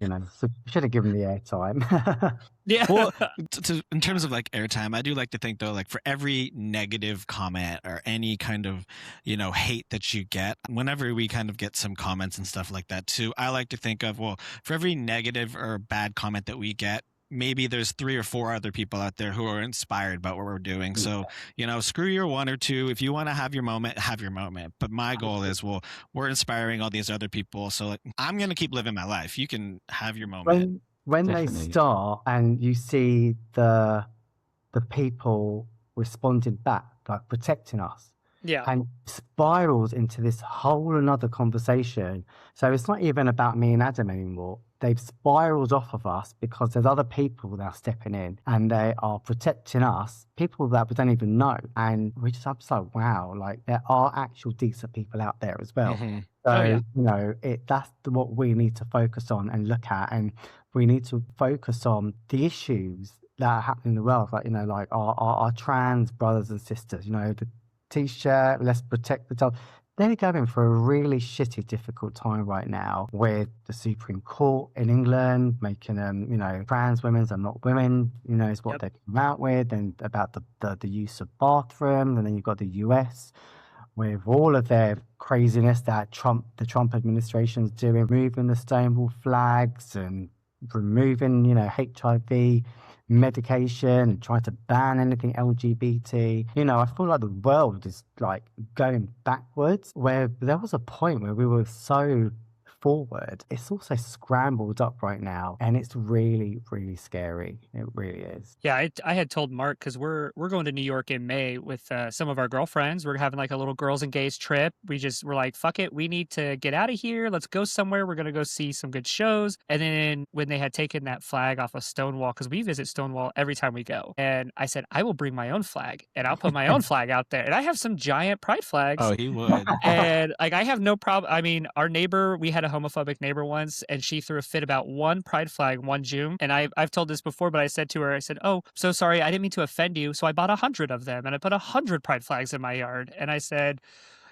So we should have given the airtime. Yeah. Well, in terms of like airtime, I do like to think though, like for every negative comment or any kind of, hate that you get, whenever we kind of get some comments and stuff like that too, I like to think of, well, for every negative or bad comment that we get, maybe there's 3 or 4 other people out there who are inspired by what we're doing. So, screw your 1 or 2. If you want to have your moment, have your moment. But my goal is, well, we're inspiring all these other people. So like, I'm going to keep living my life. You can have your moment. When they Definitely. start and you see the people responding back, like protecting us, Yeah. and spirals into this whole another conversation. So it's not even about me and Adam anymore. They've spiraled off of us because there's other people now stepping in, and they are protecting us, people that we don't even know. And I'm just like, wow, like there are actual decent people out there as well. Mm-hmm. So, Oh, yeah. that's what we need to focus on and look at. And we need to focus on the issues that are happening in the world, like, like our trans brothers and sisters, the T-shirt, let's protect the child. They're going for a really shitty, difficult time right now with the Supreme Court in England making them, trans women are not women, is what they come out with, and about the use of bathrooms. And then you've got the US with all of their craziness that the Trump administration's doing, removing the Stonewall flags and removing, HIV medication and trying to ban anything LGBT. I feel like the world is like going backwards, where there was a point where we were so forward. It's also scrambled up right now, and it's really, really scary. It really is. Yeah, I had told Mark, because we're going to New York in May with some of our girlfriends. We're having like a little girls and gays trip. We're like, fuck it, we need to get out of here. Let's go somewhere. We're gonna go see some good shows. And then when they had taken that flag off of Stonewall, because we visit Stonewall every time we go, and I said, I will bring my own flag, and I'll put my own flag out there. And I have some giant pride flags. Oh, he would. And like, I have no problem. I mean, our neighbor, we had a homophobic neighbor once, and she threw a fit about one pride flag one June. And I've told this before, but I said to her, I said, oh, so sorry, I didn't mean to offend you. So I bought 100 of them, and I put 100 pride flags in my yard. And I said,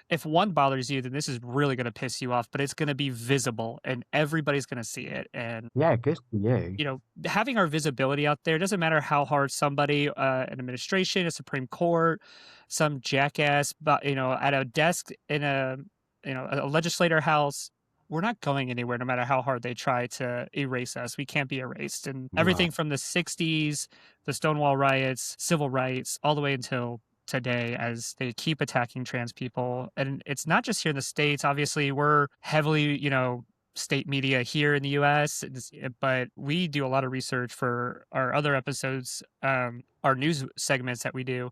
if one bothers you, then this is really going to piss you off, but it's going to be visible and everybody's going to see it. And yeah, good for you. Having our visibility out there, doesn't matter how hard somebody, an administration, a Supreme Court, some jackass, but at a desk in a legislator house, we're not going anywhere no matter how hard they try to erase us. We can't be erased. And everything from the 60s, the Stonewall riots, civil rights, all the way until today, as they keep attacking trans people. And it's not just here in the States. Obviously, we're heavily, state media here in the US, but we do a lot of research for our other episodes, our news segments that we do.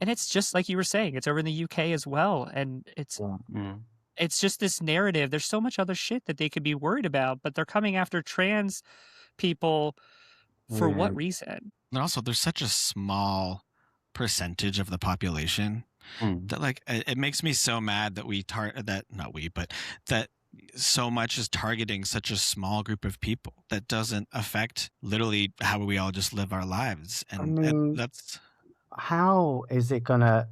And it's just like you were saying, it's over in the UK as well. And Mm. it's just this narrative. There's so much other shit that they could be worried about, but they're coming after trans people for Yeah. what reason? And also, there's such a small percentage of the population Mm. that, like, it makes me so mad that that so much is targeting such a small group of people that doesn't affect literally how we all just live our lives. And mean, that's how is it gonna,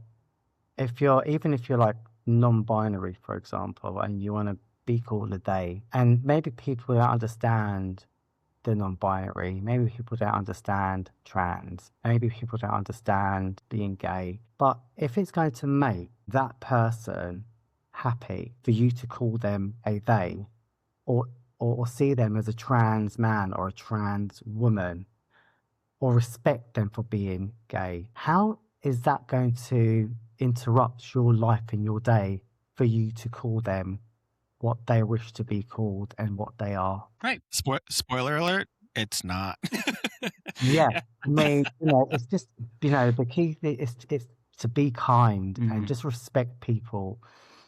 even if you're like non-binary, for example, and you want to be called a they, and maybe people don't understand the non-binary, maybe people don't understand trans, maybe people don't understand being gay, but if it's going to make that person happy for you to call them a they, or see them as a trans man or a trans woman, or respect them for being gay, how is that going to interrupt your life and your day for you to call them what they wish to be called and what they are? right. Spoiler alert, it's not. Yeah, I mean, it's just, the key thing is to be kind and just respect people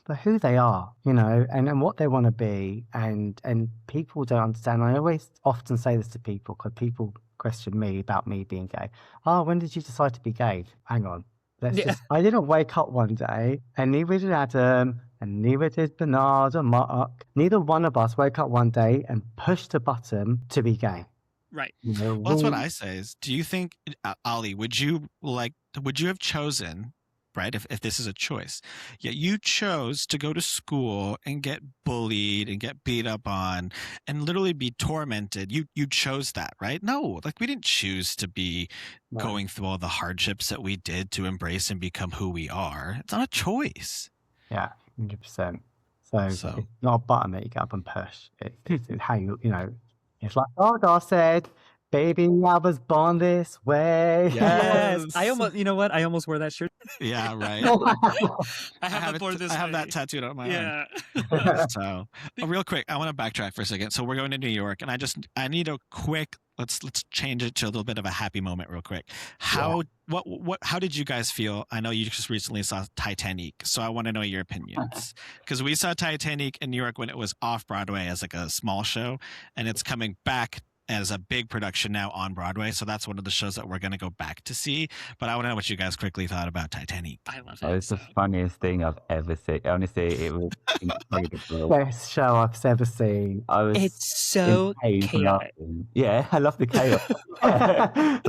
for who they are, and what they want to be, and people don't understand. I always often say this to people because people question me about me being gay. Oh, when did you decide to be gay? Hang on. I didn't wake up one day, and neither did Adam, and neither did Bernard or Mark. Neither one of us woke up one day and pushed a button to be gay. Right. Well, that's what I say is, do you think, Ali, would you have chosen, right, if this is a choice, yet you chose to go to school and get bullied and get beat up on and literally be tormented? You chose that, right? No, like, we didn't choose to be going through all the hardships that we did to embrace and become who we are. It's not a choice. Yeah, 100%. So it's not a button that you get up and push. It's how it's like, oh, God said, baby, I was born this way. Yes. I almost wore that shirt. Yeah, right. I have that tattooed on my arm. Yeah. So, real quick, I want to backtrack for a second. So we're going to New York, and I need a quick. Let's change it to a little bit of a happy moment, real quick. How did you guys feel? I know you just recently saw Titanic, so I want to know your opinions, because we saw Titanic in New York when it was off Broadway as like a small show, and it's coming back as a big production now on Broadway. So that's one of the shows that we're going to go back to see. But I want to know what you guys quickly thought about Titanic. I love it. It's the funniest thing I've ever seen. Honestly, it was incredible. Best show I've ever seen. It's so chaotic. Yeah, I love the chaos. I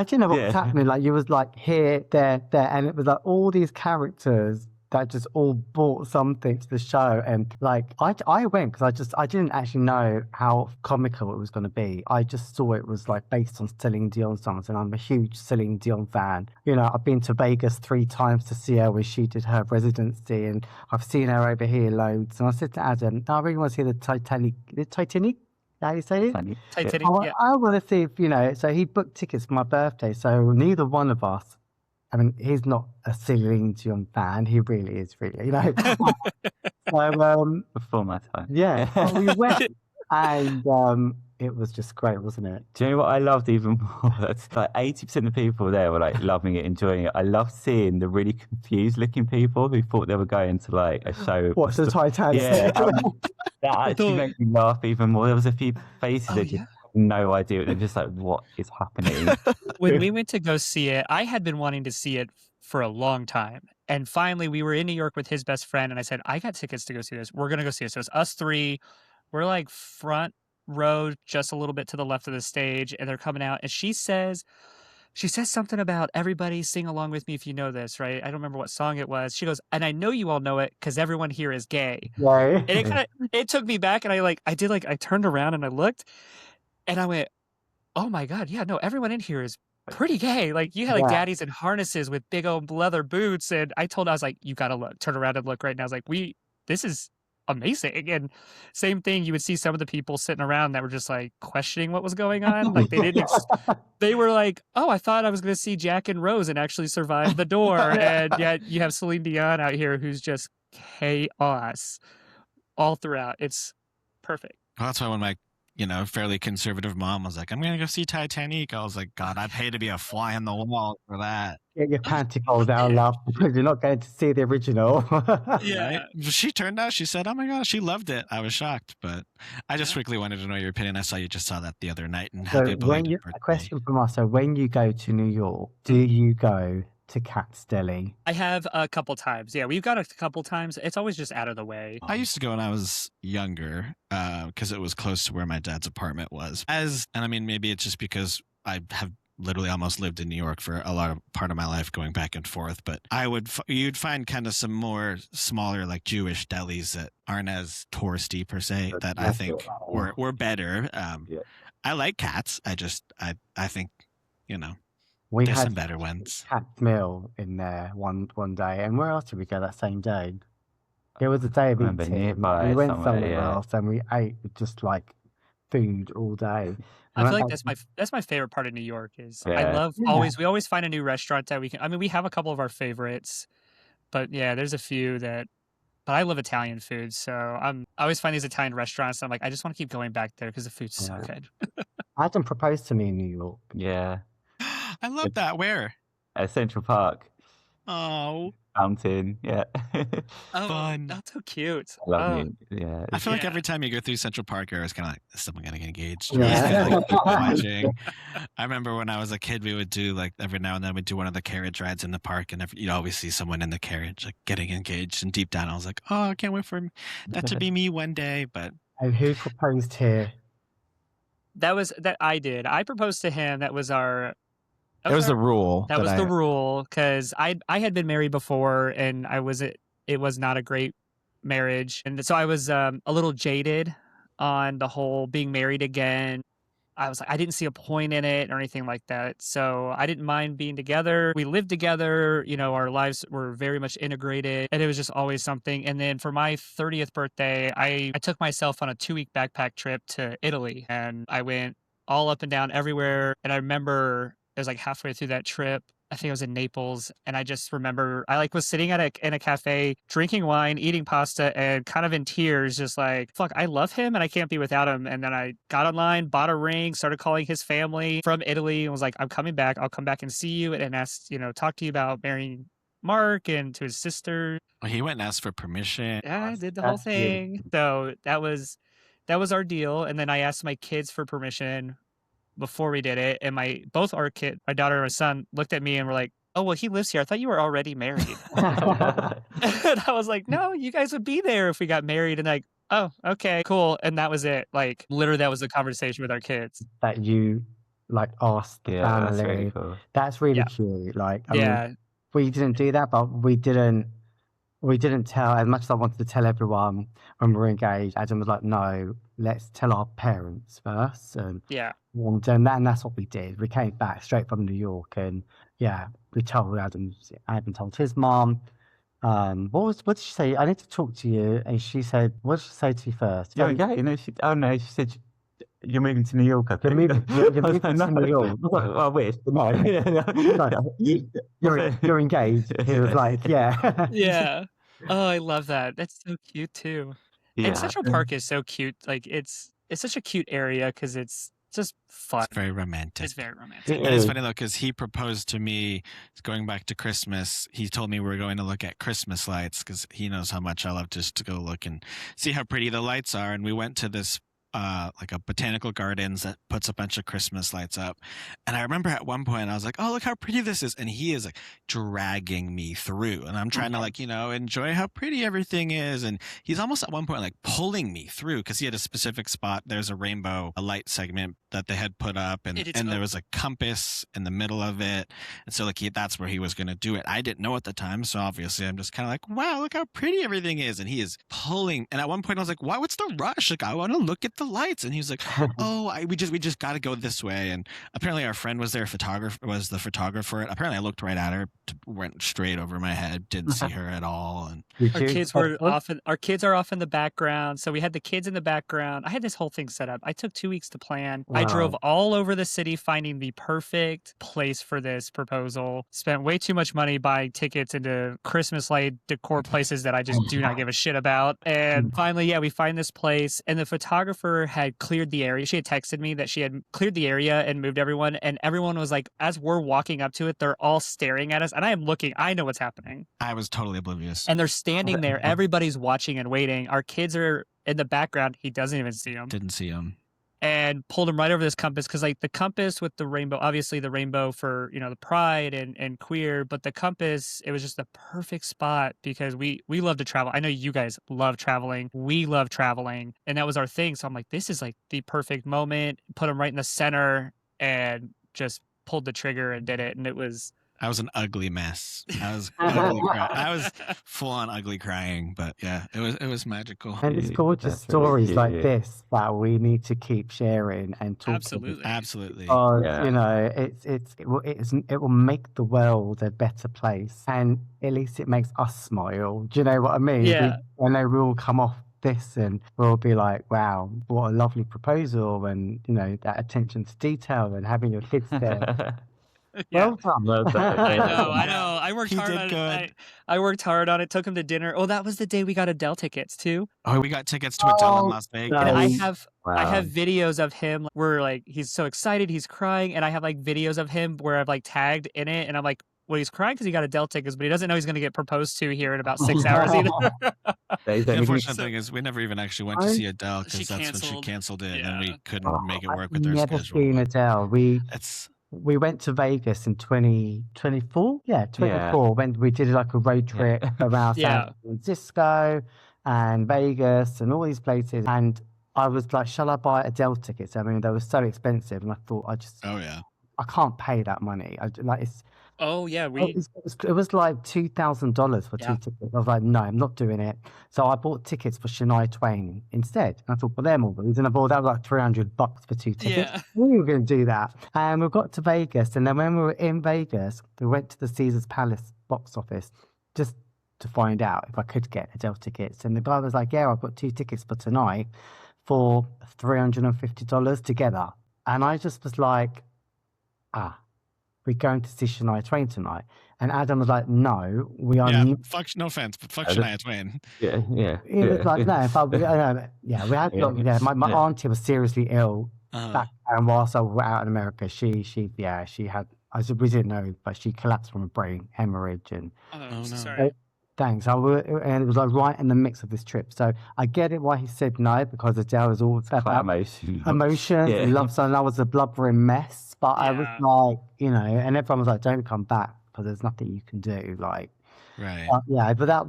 didn't know what was happening. Like, you was like here, there, and it was like all these characters that just all brought something to the show. And like, I went because I didn't actually know how comical it was going to be. I just saw it was like based on Celine Dion songs, and I'm a huge Celine Dion fan. I've been to Vegas 3 times to see her when she did her residency, and I've seen her over here loads. And I said to Adam, I really want to see the Titanic. How you say it? Titanic. I want to see if, so he booked tickets for my birthday. So neither one of us, I mean, he's not a Celine Dion fan. He really is, really. So, before my time. Yeah. Well, we went, and it was just great, wasn't it? Do you know what I loved even more? That's like 80% of the people there were like loving it, enjoying it. I loved seeing the really confused looking people who thought they were going to like a show. What's the Titanic? Yeah. That actually made me laugh even more. There was a few faces that just had no idea. They're just like, what is happening? When we went to go see it, I had been wanting to see it for a long time. And finally, we were in New York with his best friend, and I said, I got tickets to go see this. We're going to go see it. So it's us 3. We're like front row, just a little bit to the left of the stage, and they're coming out. And she says something about everybody sing along with me if you know this, right? I don't remember what song it was. She goes, and I know you all know it because everyone here is gay. Right. And it took me back, and I turned around and I looked, and I went, oh my God, yeah, no, everyone in here is pretty gay. Like, you had like daddies in harnesses with big old leather boots, and I was like, you gotta look, turn around and look right now. I was like, this is amazing. And same thing, you would see some of the people sitting around that were just like questioning what was going on. Like, they didn't they were like, oh, I thought I was going to see Jack and Rose and actually survive the door. And yet you have Celine Dion out here who's just chaos. all throughout. It's perfect. Well, that's why when my, fairly conservative mom was like, I'm going to go see Titanic, I was like, God, I'd pay to be a fly on the wall for that. Get your panty hole down, love, because you're not going to see the original. Yeah. Right? She turned out, she said, oh my gosh, she loved it. I was shocked, but I just quickly wanted to know your opinion. I saw you just saw that the other night, and So happy belated a birthday. question from us. So when you go to New York, do you go to Cat's Deli? I have a couple times. Yeah, we've got a couple times. It's always just out of the way. I used to go when I was younger because it was close to where my dad's apartment was. And I mean, maybe it's just because I have literally almost lived in New York for part of my life, going back and forth. But you'd find kind of some more smaller, like Jewish delis that aren't as touristy per se. That I think were better. I like Cats. I think We there's had some better ones. Cat's Mill in there one day, and where else did we go that same day? It was a day of remember eating. nearby We went somewhere, somewhere yeah. else, and we ate just like food all day. I And feel like went that's my favorite part of New York is I Yeah. love Yeah. we always find a new restaurant that we can. I mean, we have a couple of our favorites, but yeah, there's a few that. But I love Italian food, so I always find these Italian restaurants. And I'm like, I just want to keep going back there because the food's so Yeah. good. Adam proposed to me in New York. Yeah. I love that. Where? At Central Park. Oh, Fountain. Yeah. Oh, fun. that's so cute. I love Oh, it. Yeah. I feel like Yeah. every time you go through Central Park, you're always kind of like, is someone going to get engaged? Yeah. Like, people watching. I remember when I was a kid, we would do like every now and then we'd do one of the carriage rides in the park, and you'd always see someone in the carriage like getting engaged. And deep down, I was like, oh, I can't wait for that to be me one day. But And who proposed here? that I did. I proposed to him. That was our. That was the rule. That was the rule because I had been married before and it was not a great marriage, and so I was a little jaded on the whole being married again. I was like, I didn't see a point in it or anything like that, so I didn't mind being together. We lived together, our lives were very much integrated, and it was just always something. And then for my 30th birthday, I took myself on a 2-week backpack trip to Italy, and I went all up and down everywhere. And I remember it was like halfway through that trip, I think I was in Naples, and I just remember I was sitting in a cafe, drinking wine, eating pasta, and kind of in tears, just like, fuck, I love him and I can't be without him. And then I got online, bought a ring, started calling his family from Italy, and was like, I'm coming back. I'll come back and see you, and asked, talk to you about marrying Mark and to his sister. well, he went and asked for permission. Yeah, I did the whole That's cute. thing. So that was our deal. And then I asked my kids for permission before we did it, and my daughter and my son, looked at me and were like, "Oh, well, he lives here. I thought you were already married." And I was like, "No, you guys would be there if we got married." And like, "Oh, okay, cool." And that was it. Like, literally, that was the conversation with our kids. That you like asked the Yeah, that's family. really cool. That's really Yeah. cute. Like, I mean, Yeah, we didn't do that, but we didn't tell, as much as I wanted to tell everyone when we were engaged. Adam was like, no, let's tell our parents first. And yeah. that's what we did. We came back straight from New York, and yeah, we told Adam told his mom. What did she say? I need to talk to you. And she said, what did she say to you first? You're engaged. She said you're moving to New York. I You're think. moving to New York. Well, I wish. No. You're engaged. He was like, yeah. Yeah. Oh, I love that. That's so cute too. Yeah. And Central Park is so cute. Like, it's such a cute area because it's just fun. It's very romantic. It's very romantic. It is funny though, because he proposed to me going back to Christmas. He told me we were going to look at Christmas lights because he knows how much I love just to go look and see how pretty the lights are. And we went to this like a botanical gardens that puts a bunch of Christmas lights up. And I remember at one point I was like, oh, look how pretty this is. And he is like dragging me through. And I'm trying to like, enjoy how pretty everything is. And he's almost at one point like pulling me through because he had a specific spot. There's a light segment that they had put up, and there was a compass in the middle of it. And so like that's where he was going to do it. I didn't know at the time. So obviously I'm just kind of like, wow, look how pretty everything is. And he is pulling. And at one point I was like, what's the rush? Like, I want to look at the lights?" And he was like, "Oh, we just got to go this way." And apparently our friend was the photographer. Apparently I looked right at her, went straight over my head, didn't see her at all. And Did Our you kids spot were one? often our kids are off in the background. So we had the kids in the background. I had this whole thing set up. I took 2 weeks to plan. I drove Wow. all over the city finding the perfect place for this proposal. Spent way too much money buying tickets into Christmas light decor places that I just do not give a shit about. And finally, yeah, we find this place and the photographer had cleared the area. She had texted me that she had cleared the area and moved everyone. And everyone was like, as we're walking up to it, they're all staring at us. And I am looking, I know what's happening. I was totally oblivious. And they're standing there. Everybody's watching and waiting. Our kids are in the background. He doesn't even see them. Didn't see him. And pulled him right over this compass because, like, the compass with the rainbow, obviously the rainbow for, you know, the pride and queer, but the compass, it was just the perfect spot because we love to travel. I know you guys love traveling. We love traveling. And that was our thing. So I'm like, this is like the perfect moment. Put him right in the center and just pulled the trigger and did it. And it was I was an ugly mess. I was ugly I was full on ugly crying, but yeah, it was magical. And it's Yeah, gorgeous that's really stories cute, like yeah. this that we need to keep sharing and talking. absolutely. Absolutely. Because you know, it will make the world a better place, and at least it makes us smile. Do you know what I mean? Yeah. I know we'll come off this and we'll be like, "Wow, what a lovely proposal!" And you know that attention to detail and having your kids there. Yeah. Well done. Well done. I Yeah. know. Yeah. I worked He hard did on good. it. I worked hard on it. Took him to dinner. Oh, that was the day we got Adele tickets too. Oh, we got tickets to Adele in Oh, Las Vegas. And I nice. have Wow. videos of him where like he's so excited, he's crying, and I have like videos of him where I've like tagged in it, and I'm like, well, he's crying because he got Adele tickets, but he doesn't know he's going to get proposed to here in about 6 hours either. There's The anything- unfortunate thing is we never even actually went to I- see Adele She because that's when she canceled. canceled it, Yeah. and we couldn't Oh, make it work I've with their never schedule. seen Adele. It's We went to Vegas in 2024. Yeah, 24. When we did like a road trip around Yeah. San Francisco and Vegas and all these places. And I was like, shall I buy Adele tickets? I mean, they were so expensive. And I thought, oh yeah. I can't pay that money. Oh yeah, It was like $2,000 for Yeah. two tickets. I was like, no, I'm not doing it. So I bought tickets for Shania Twain instead. And I thought, well, they're more reason. I thought that was like $300 for two tickets. Yeah. We were going to do that. And we got to Vegas. And then when we were in Vegas, we went to the Caesars Palace box office just to find out if I could get Adele tickets. And the guy was like, yeah, I've got 2 tickets for tonight for $350 together. And I just was like, we're going to see Shania Twain tonight. And Adam was like, no, we are Yeah, not. no offense, but fuck I Shania Twain. Yeah. He was like, no, if I, we had, my Yeah. auntie was seriously ill Uh, back and whilst I was out in America, she had, we didn't know, but she collapsed from a brain hemorrhage and Oh, no. sorry. thanks. And it was like right in the mix of this trip. So I get it why he said no, because Adele is all Quite about emotional. emotions Yeah. and love song. I was a blubbering mess, but I was Yeah. like, you know, and everyone was like, don't come back because there's nothing you can do. Like, right. yeah, but that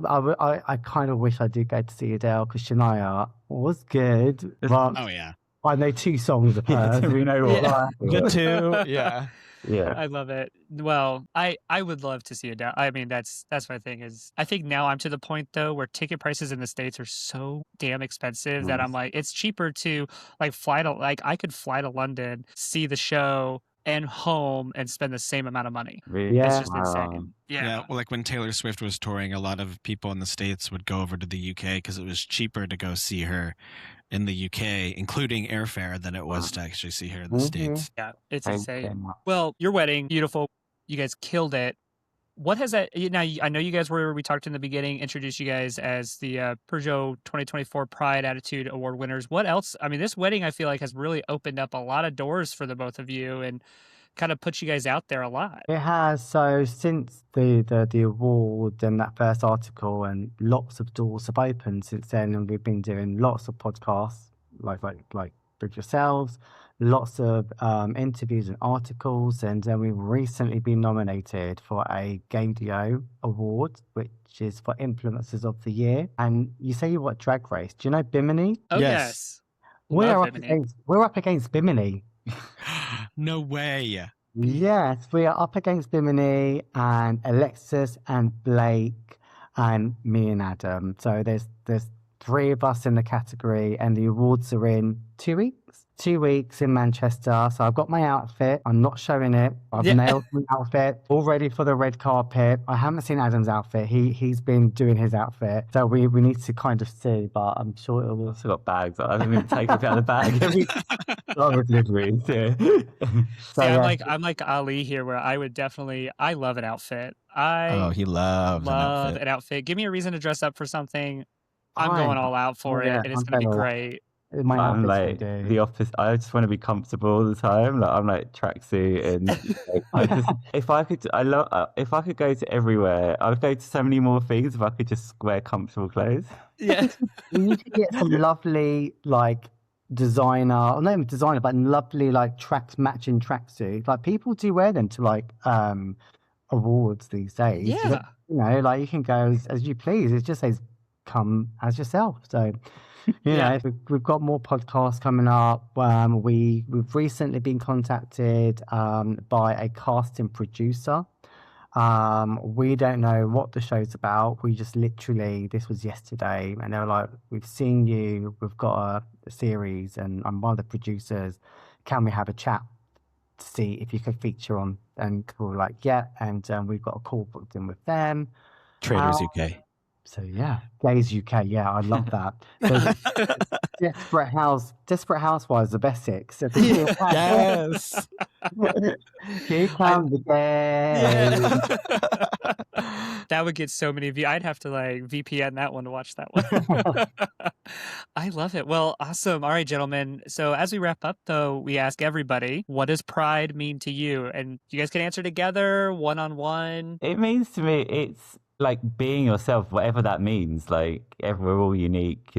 I kind of wish I did go to see Adele because Shania was good. But Oh yeah. I know 2 songs of hers. We know what. Yeah. Good too. Yeah. Yeah. I love it. Well, I would love to see Adele. I mean, that's my thing is I think now I'm to the point though where ticket prices in the States are so damn expensive that I'm like, it's cheaper to like I could fly to London, see the show and home and spend the same amount of money. Really? Yeah. It's just Wow. insane. Yeah. Well, like when Taylor Swift was touring, a lot of people in the States would go over to the UK because it was cheaper to go see her in the UK, including airfare, than it was to actually see her in the Mhm. States. Yeah, it's Thank insane. you. Well, your wedding, beautiful. You guys killed it. What has that? Now, I know you guys we talked in the beginning, introduced you guys as the Peugeot 2024 Pride Attitude Award winners. What else? I mean, this wedding, I feel like, has really opened up a lot of doors for the both of you and kind of put you guys out there a lot. It has. So since the award and that first article, and lots of doors have opened since then, and we've been doing lots of podcasts like with yourselves, lots of interviews and articles, and then we've recently been nominated for a Gamedio Award, which is for Influencers of the Year. And you say you watch Drag Race. Do you know Bimini? Oh Yes. yes, We're Love up Bimini. against Bimini. No way. Yes, we are up against Bimini and Alexis and Blake and me and Adam. So there's 3 of us in the category, and the awards are in 2 weeks. 2 weeks in Manchester. So I've got my outfit. I'm not showing it. I've Yeah. nailed my outfit. All ready for the red carpet. I haven't seen Adam's outfit. He's been doing his outfit. So we need to kind of see, but I'm sure it I've will. also got bags. I haven't even taken it out of the bag every delivery. Yeah. So See, yeah, I'm like Ali here, where I would definitely. I love an outfit. Oh, I he loves an love outfit. an outfit. Give me a reason to dress up for something. I'm fine. going all out for it, Yeah, and it's I'm going to be going all out. great. My I'm outfit's like ready. the opposite. I just want to be comfortable all the time. Like I'm like tracksuit and like, I just if I could, I love if I could go to everywhere, I would go to so many more things if I could just wear comfortable clothes. Yeah. You need to get some lovely like designer, or not even designer, but lovely like matching tracksuits. Like people do wear them to like awards these days. Yeah. You know, like you can go as you please. It just says come as yourself. So you Yeah. know, we've got more podcasts coming up. We've recently been contacted by a casting producer. We don't know what the show's about. We just literally, this was yesterday, and they were like, "We've seen you. We've got a series, and I'm one of the producers. Can we have a chat to see if you could feature on?" And we were like, "Yeah." And we've got a call booked in with them. Traders Uh, UK. So yeah, Gays UK. Yeah, I love that. So Desperate Housewives of Essex. So Yes. Here come the gays. That would get so many views. I'd have to like VPN that one to watch that one. I love it. Well, awesome. All right, gentlemen. So as we wrap up, though, we ask everybody, what does pride mean to you? And you guys can answer together, one-on-one. It means to me, it's like being yourself, whatever that means. Like we're all unique,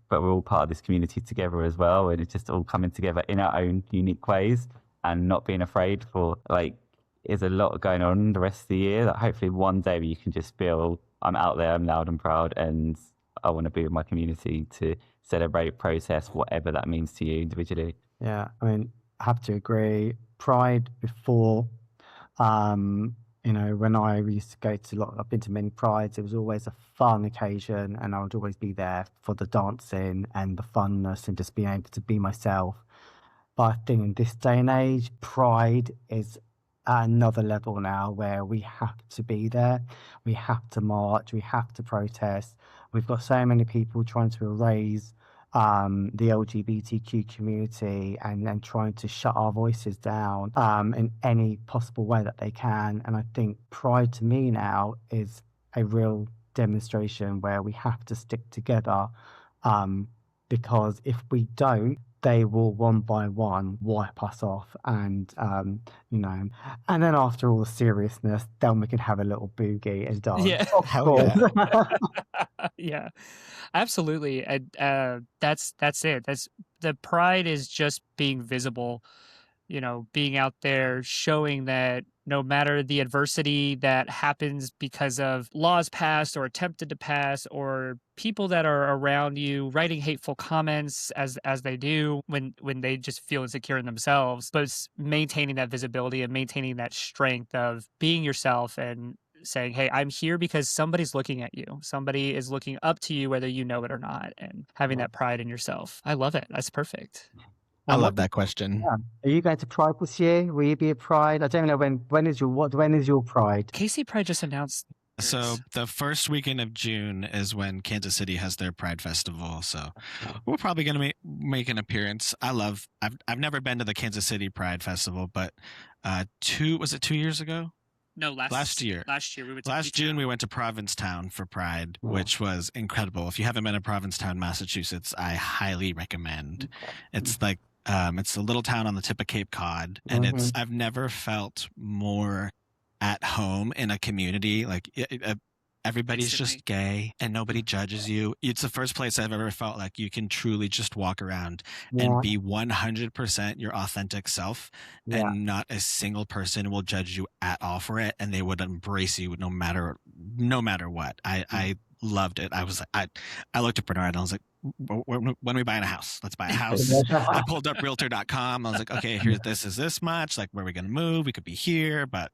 but we're all part of this community together as well, and it's just all coming together in our own unique ways, and not being afraid for like. There's a lot going on the rest of the year that hopefully one day you can just feel I'm out there, I'm loud and proud, and I want to be with my community to celebrate, process, whatever that means to you individually. Yeah, I mean, I have to agree. Pride before, you know, when I used to go to I've been to many prides, it was always a fun occasion, and I would always be there for the dancing and the funness and just being able to be myself. But I think in this day and age, pride is at another level now where we have to be there. We have to march. We have to protest. We've got so many people trying to erase the LGBTQ community and trying to shut our voices down in any possible way that they can. And I think pride to me now is a real demonstration where we have to stick together because if we don't, they will one by one wipe us off, and you know, and then after all the seriousness, then we can have a little boogie and dance. Yeah. Hell yeah. Yeah, absolutely. And that's it. That's the pride is just being visible, you know, being out there showing that no matter the adversity that happens because of laws passed or attempted to pass, or people that are around you writing hateful comments as they do when they just feel insecure in themselves, but it's maintaining that visibility and maintaining that strength of being yourself and saying, hey, I'm here because somebody's looking at you. Somebody is looking up to you, whether you know it or not, and having that pride in yourself. I love it. That's perfect. I love that question. Yeah. Are you going to Pride this year? Will you be at Pride? I don't know when is your Pride? KC Pride just announced. So the first weekend of June is when Kansas City has their Pride Festival. So we're probably going to make an appearance. I've never been to the Kansas City Pride Festival, but 2 years ago? No, last year. Last year we went to Last June we went to Provincetown for Pride, which was incredible. If you haven't been to Provincetown, Massachusetts, I highly recommend. It's like it's a little town on the tip of Cape Cod, and I've never felt more at home in a community. Like everybody's just gay and nobody judges you. It's the first place I've ever felt like you can truly just walk around and be 100% your authentic self, and not a single person will judge you at all for it, and they would embrace you no matter what. I loved it. I was like, I looked at Bernard and I was like, when are we buying a house? Let's buy a house. I pulled up realtor.com. I was like, okay, here's this is this much. Like, where are we going to move? We could be here. But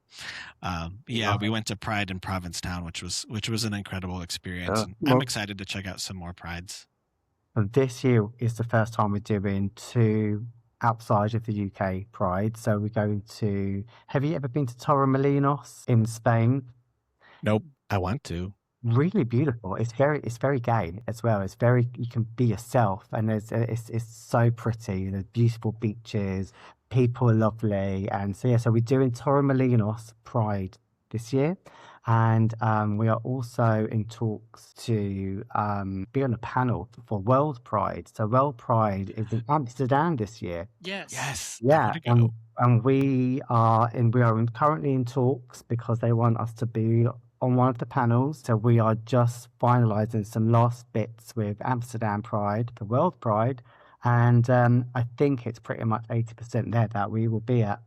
we went to Pride in Provincetown, which was an incredible experience. And I'm excited to check out some more Prides. And this year is the first time we're doing two outside of the UK Pride. So we're going to. Have you ever been to Torremolinos in Spain? Nope. I want to. Really beautiful. It's very gay as well. It's very, you can be yourself, and it's so pretty. There's beautiful beaches, people are lovely, and so yeah. So we're doing Torremolinos Pride this year, and we are also in talks to be on a panel for World Pride. So World Pride is in Amsterdam this year. Yes. Yes. Yeah, I wanna go. and we are currently in talks because they want us to be on one of the panels. So we are just finalising some last bits with Amsterdam Pride, the World Pride, and I think it's pretty much 80% there that we will be at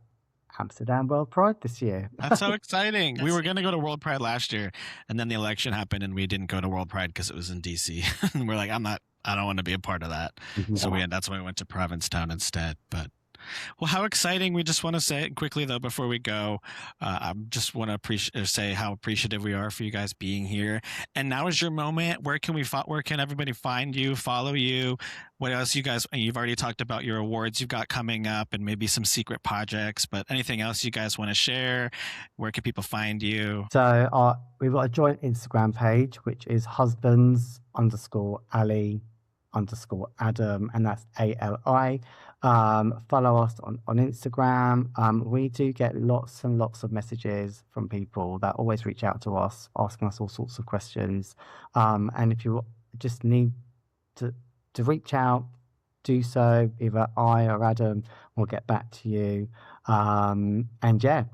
Amsterdam World Pride this year. That's so exciting. We That's- were going to go to World Pride last year, and then the election happened, and we didn't go to World Pride because it was in DC. And we're like, I don't want to be a part of that. So that's why we went to Provincetown instead. But well, how exciting! We just want to say quickly though before we go, I just want to say how appreciative we are for you guys being here. And now is your moment. Where can everybody find you, follow you? What else you've already talked about your awards you've got coming up and maybe some secret projects, but anything else you guys want to share? Where can people find you? So we've got a joint Instagram page, which is husbands_Ali_Adam, and that's ALI. Follow us on Instagram. We do get lots and lots of messages from people that always reach out to us, asking us all sorts of questions. And if you just need to reach out, do so. Either I or Adam will get back to you. And yeah,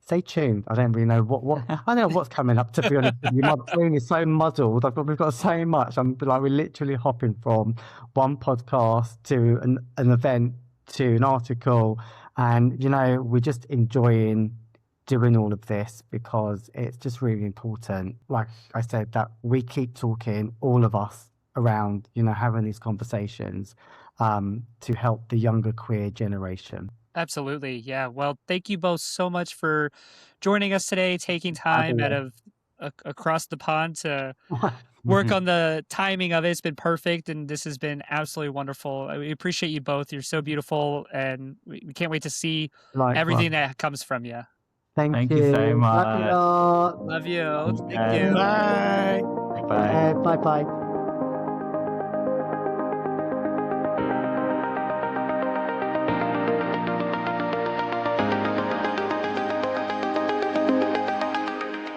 stay tuned. I don't really know what I don't know what's coming up, to be honest with you. My brain is so muddled. We've got so much. We're literally hopping from one podcast to an event to an article, and we're just enjoying doing all of this because it's just really important. Like I said, that we keep talking, all of us around, having these conversations to help the younger queer generation. Absolutely. Yeah. Well, thank you both so much for joining us today, taking time out of across the pond to work on the timing of it. It's been perfect, and this has been absolutely wonderful. We appreciate you both. You're so beautiful, and we can't wait to see everything that comes from you. Thank you so much. Love you all. Love you. Thank Yeah. you. Bye. Bye. Bye bye.